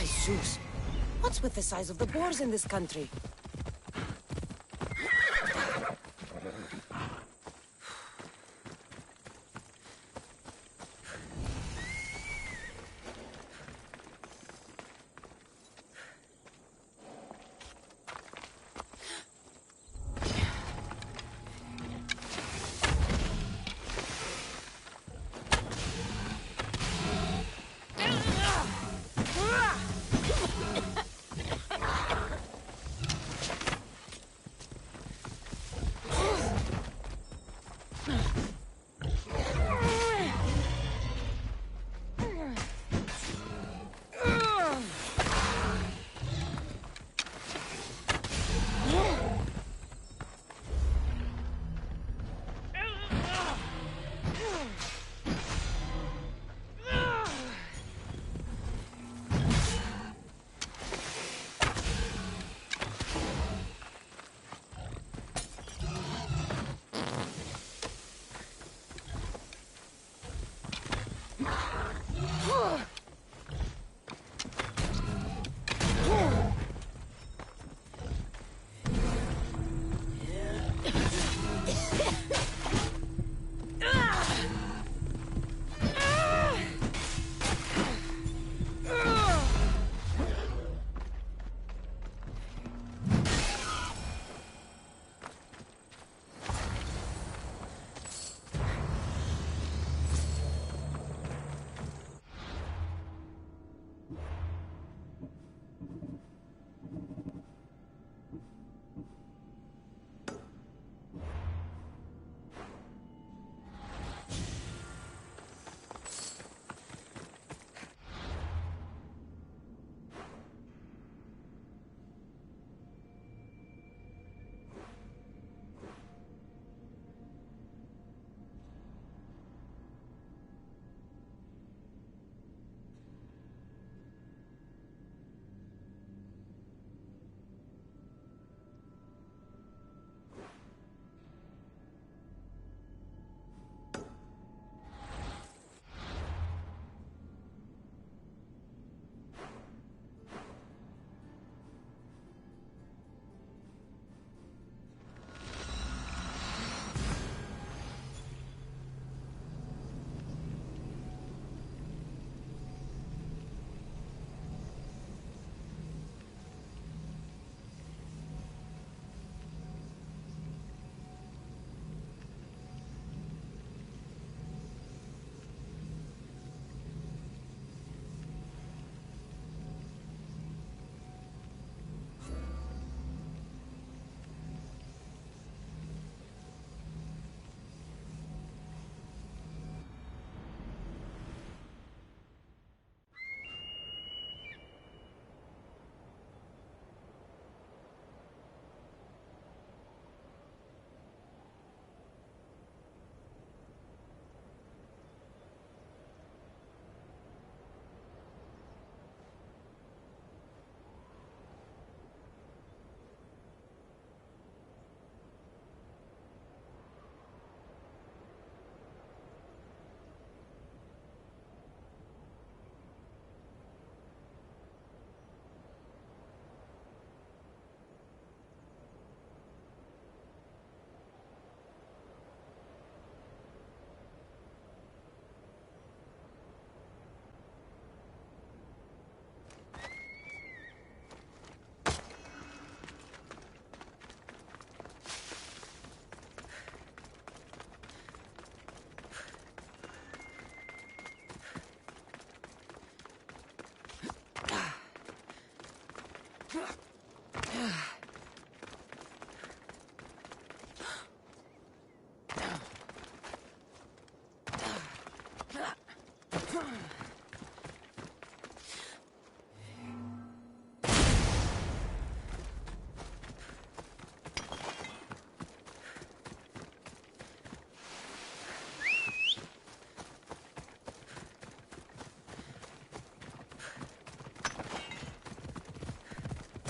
By Zeus! What's with the size of the boars in this country?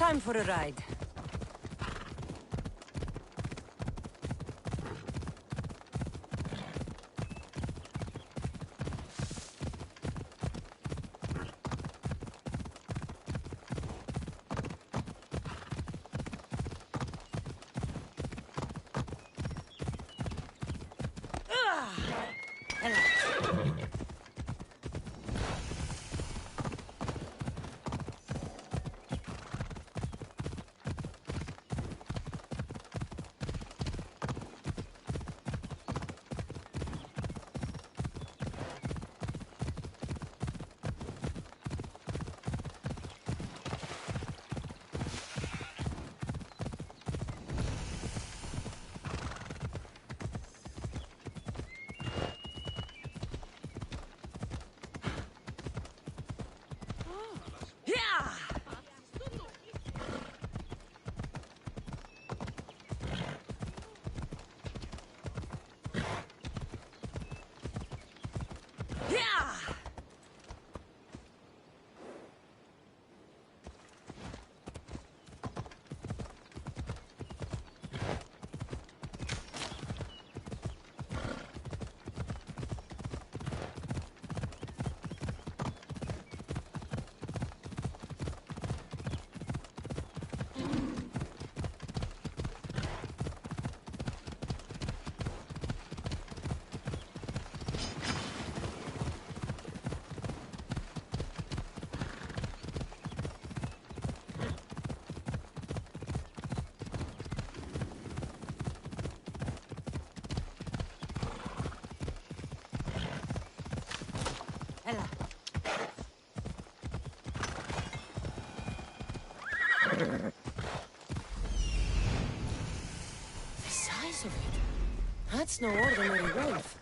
Time for a ride. Ella. The size of it. That's no ordinary wolf.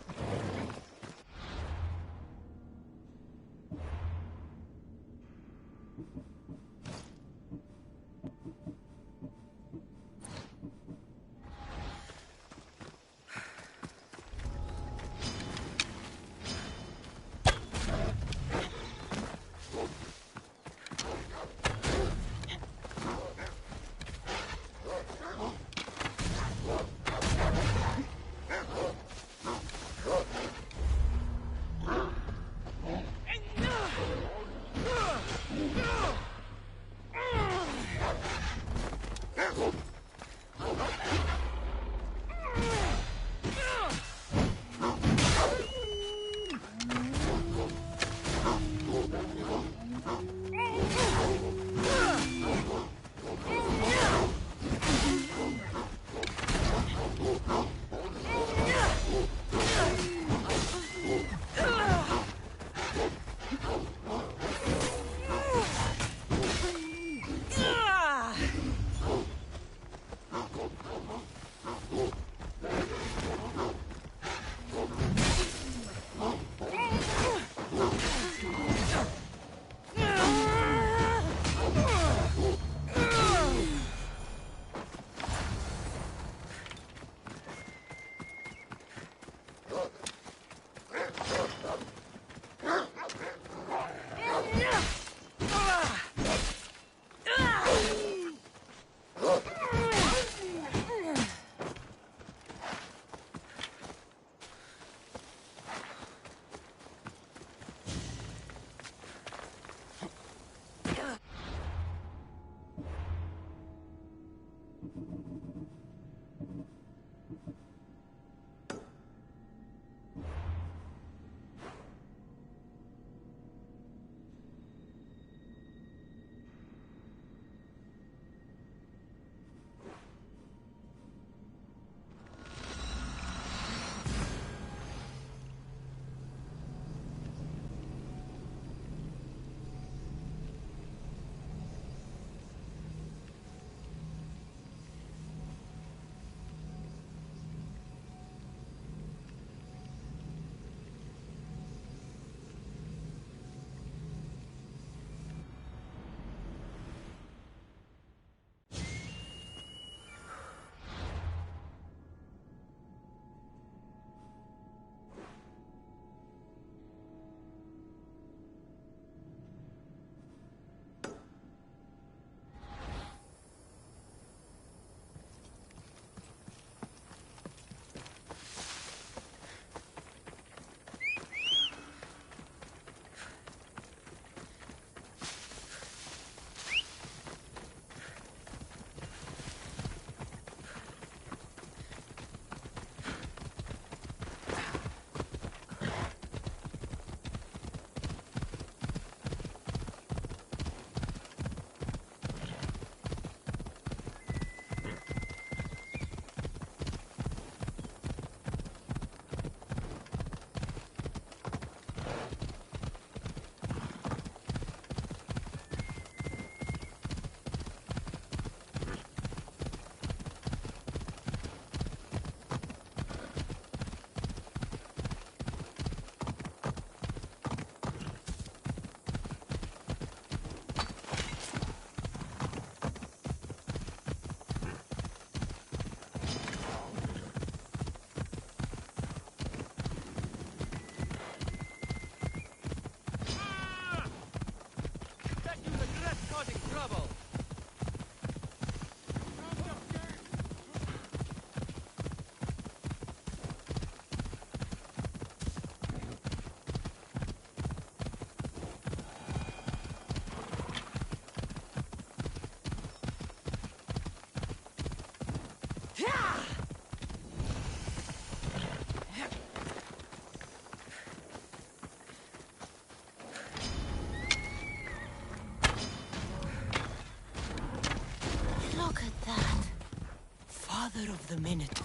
The Minotaur.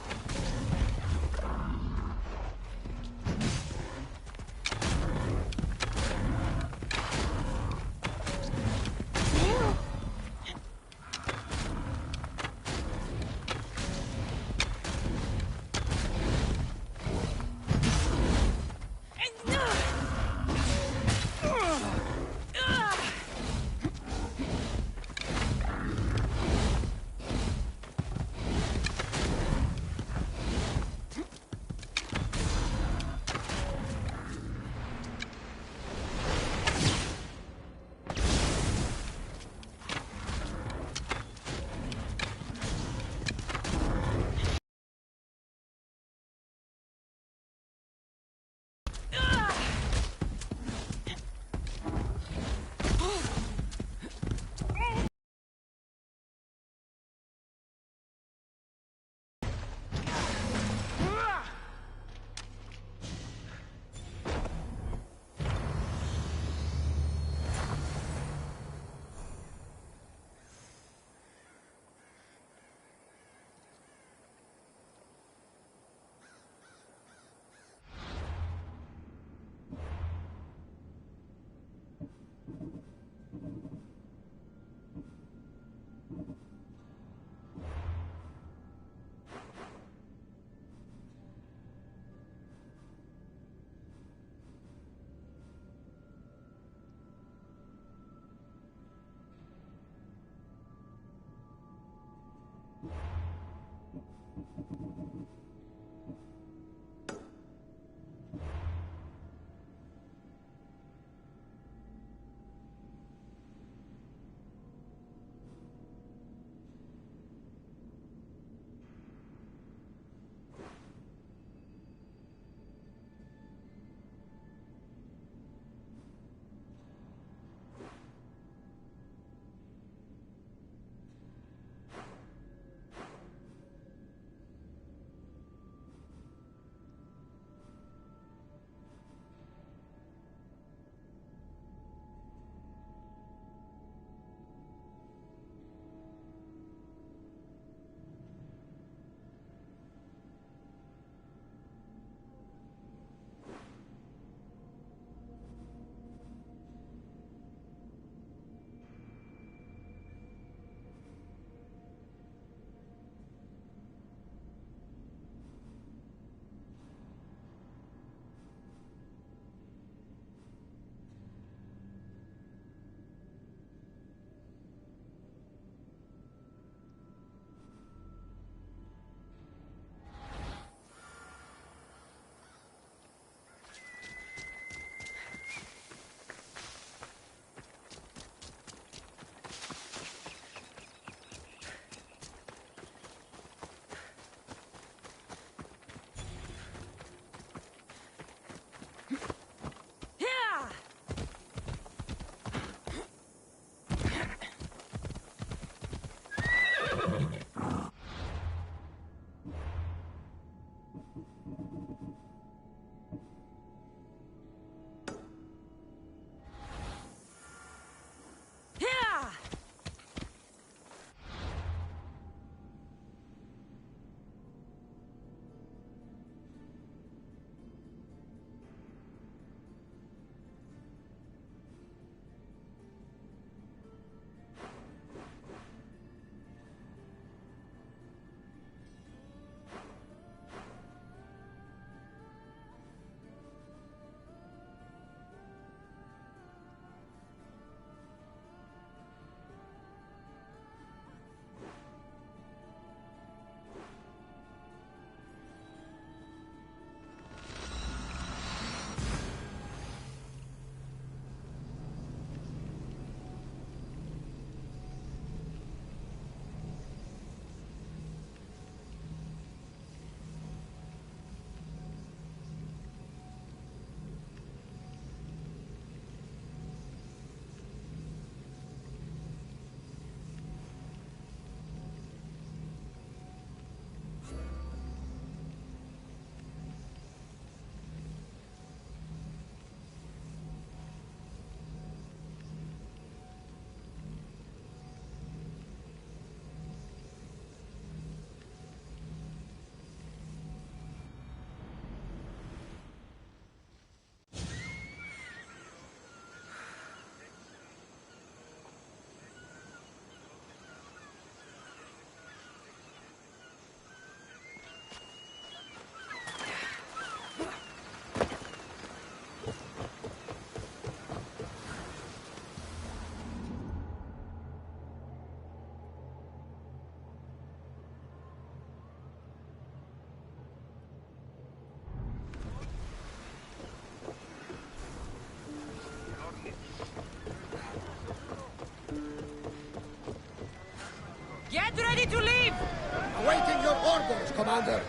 Awaiting your orders, Commander!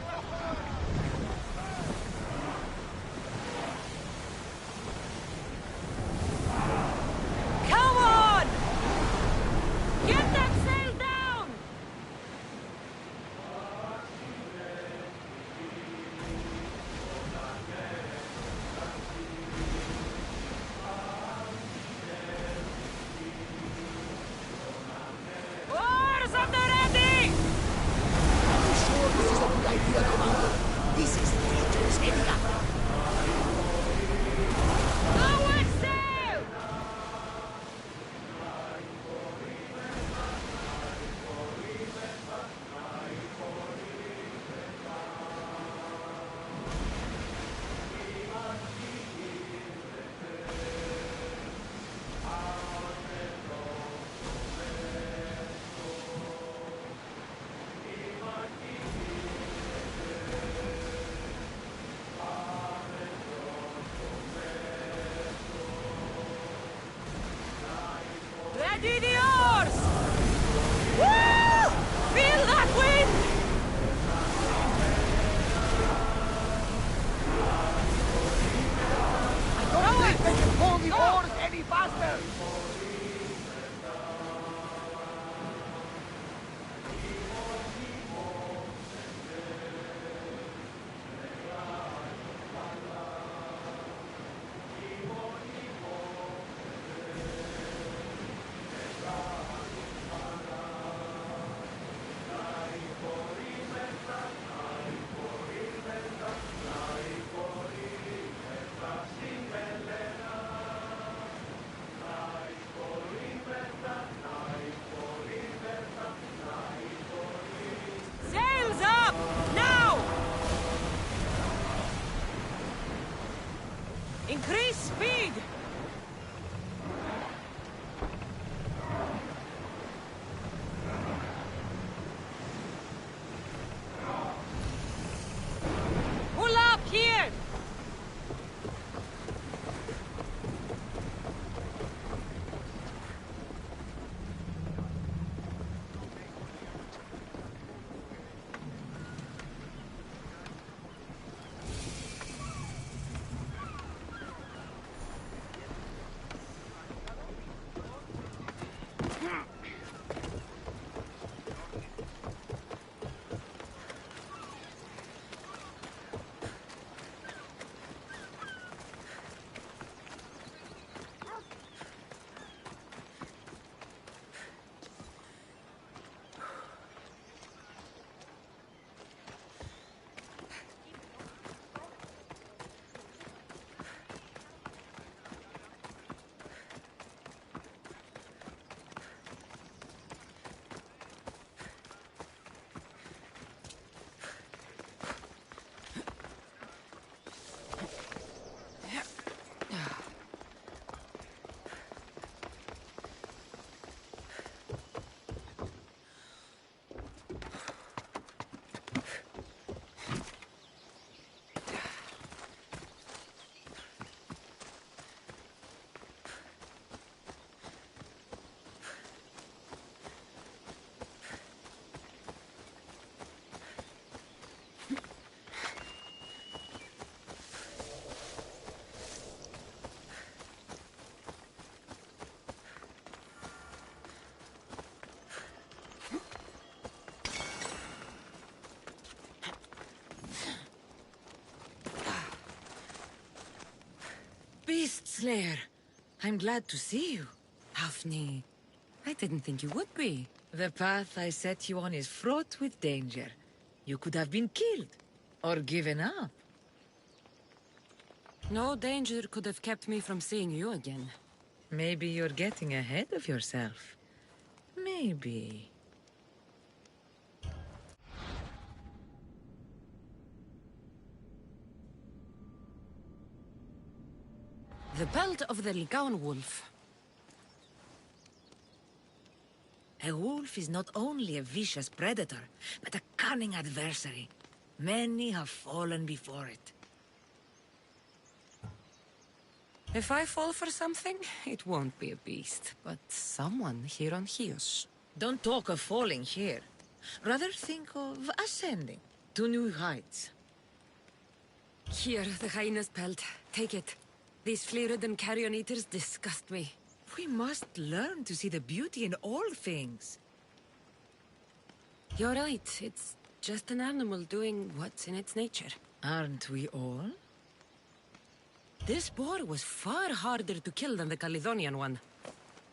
Come on! Get that sail down! Oars at the ready! Are you sure this is a good idea, Commander? This is dangerous area. Lower sail! Ready the oars! Woo! Feel that wind! I don't think they can pull the oars any faster! Sails up! Now! Increase speed! Pull up here! Beast Slayer, I'm glad to see you. Hafni, I didn't think you would be. The path I set you on is fraught with danger. You could have been killed, or given up. No danger could have kept me from seeing you again. Maybe you're getting ahead of yourself. Maybe. The belt of the Lycaon wolf. A wolf is not only a vicious predator, but a cunning adversary. Many have fallen before it. If I fall for something, it won't be a beast, but someone here on Chios. Don't talk of falling here. Rather think of ascending to new heights. Here, the hyena's pelt. Take it. These flea-ridden carrion eaters disgust me. We must learn to see the beauty in all things. You're right. It's just an animal doing what's in its nature. Aren't we all? This boar was far harder to kill than the Caledonian one.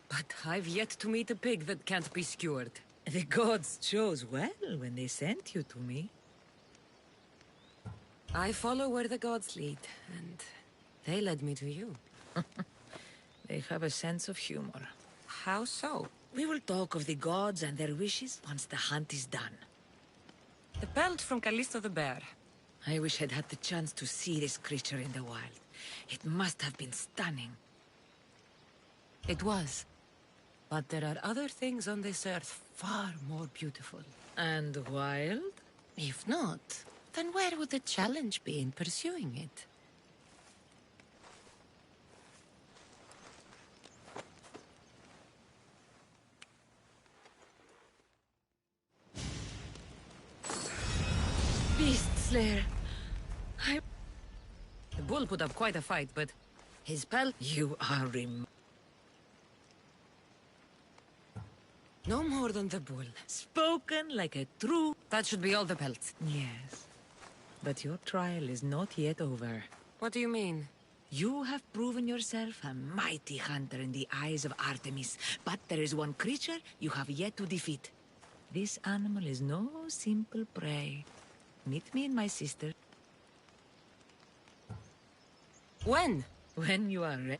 But I've yet to meet a pig that can't be skewered. The gods chose well when they sent you to me. I follow where the gods lead, and they led me to you. They have a sense of humor. How so? We will talk of the gods and their wishes once the hunt is done. The pelt from Callisto the bear. I wish I'd had the chance to see this creature in the wild. It must have been stunning. It was. But there are other things on this earth far more beautiful. And wild? If not, then where would the challenge be in pursuing it? Beast Slayer. The bull put up quite a fight, but his pelt... You are No more than the bull. spoken like a true... That should be all the pelts. Yes. But your trial is not yet over. What do you mean? You have proven yourself a mighty hunter in the eyes of Artemis, but there is one creature you have yet to defeat. This animal is no simple prey. Meet me and my sister. When? When you are ready.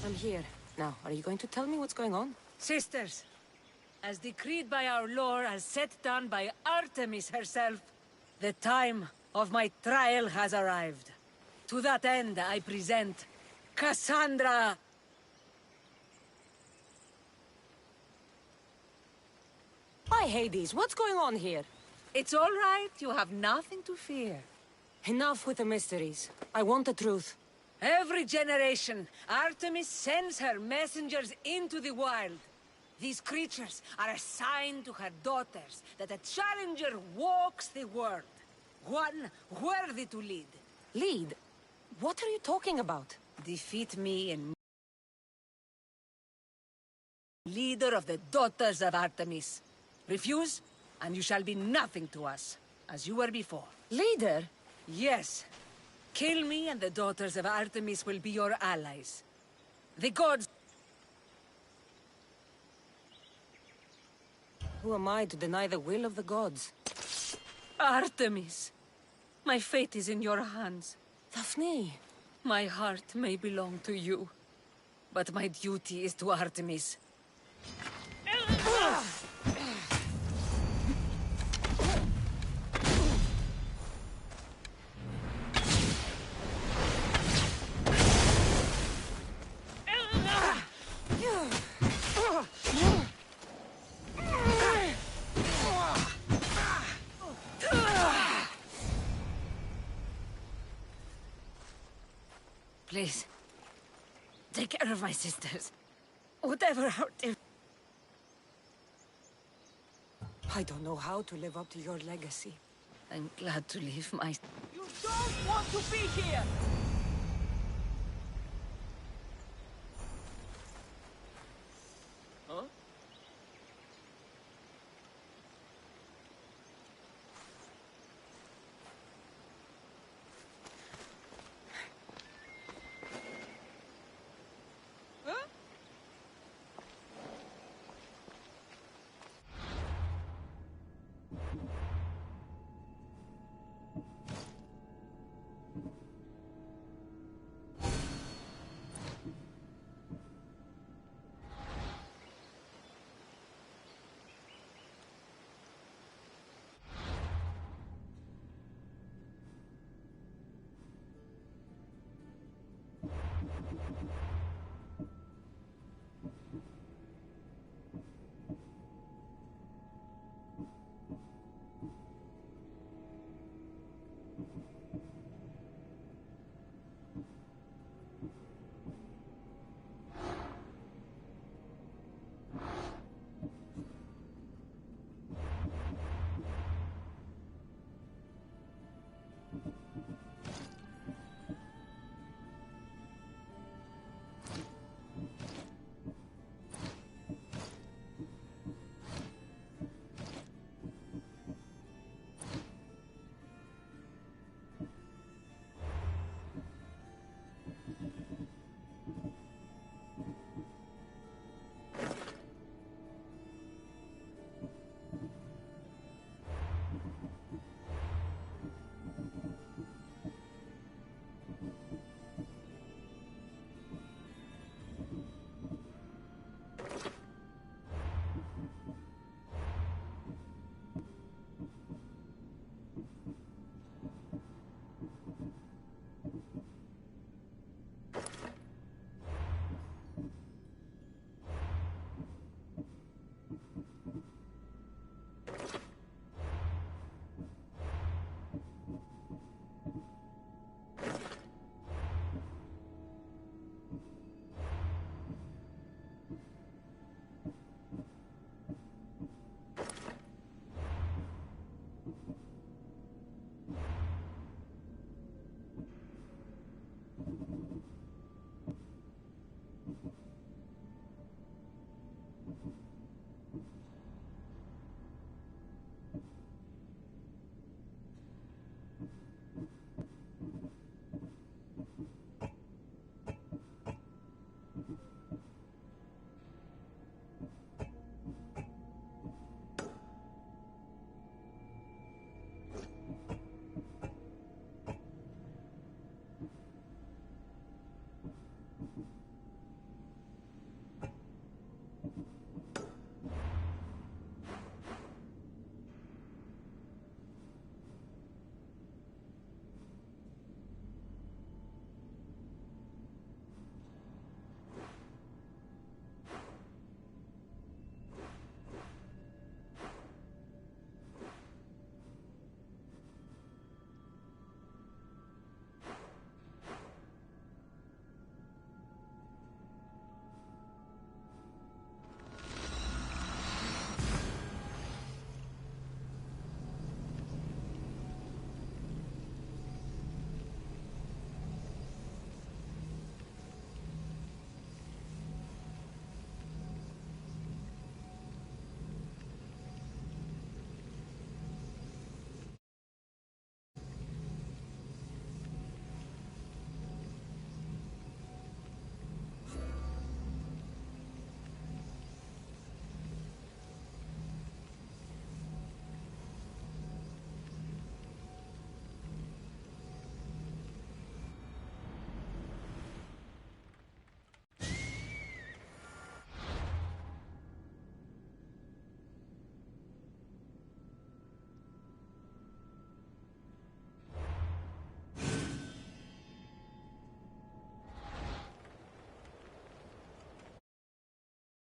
I'm here. Now, are you going to tell me what's going on? Sisters, as decreed by our lore, as set down by Artemis herself, the time of my trial has arrived. To that end, I present Cassandra. By Hades, what's going on here? It's all right. You have nothing to fear. Enough with the mysteries. I want the truth. Every generation, Artemis sends her messengers into the wild. These creatures are assigned to her daughters, that a challenger walks the world. One worthy to lead. Lead? What are you talking about? Defeat me and leader of the daughters of Artemis. Refuse, and you shall be nothing to us, as you were before. Leader? Yes. Kill me and the daughters of Artemis will be your allies. The gods... Who am I to deny the will of the gods? Artemis! My fate is in your hands. Daphne! My heart may belong to you, but my duty is to Artemis. Please, take care of my sisters. Whatever our... I don't know how to live up to your legacy. I'm glad to leave my... You don't want to be here!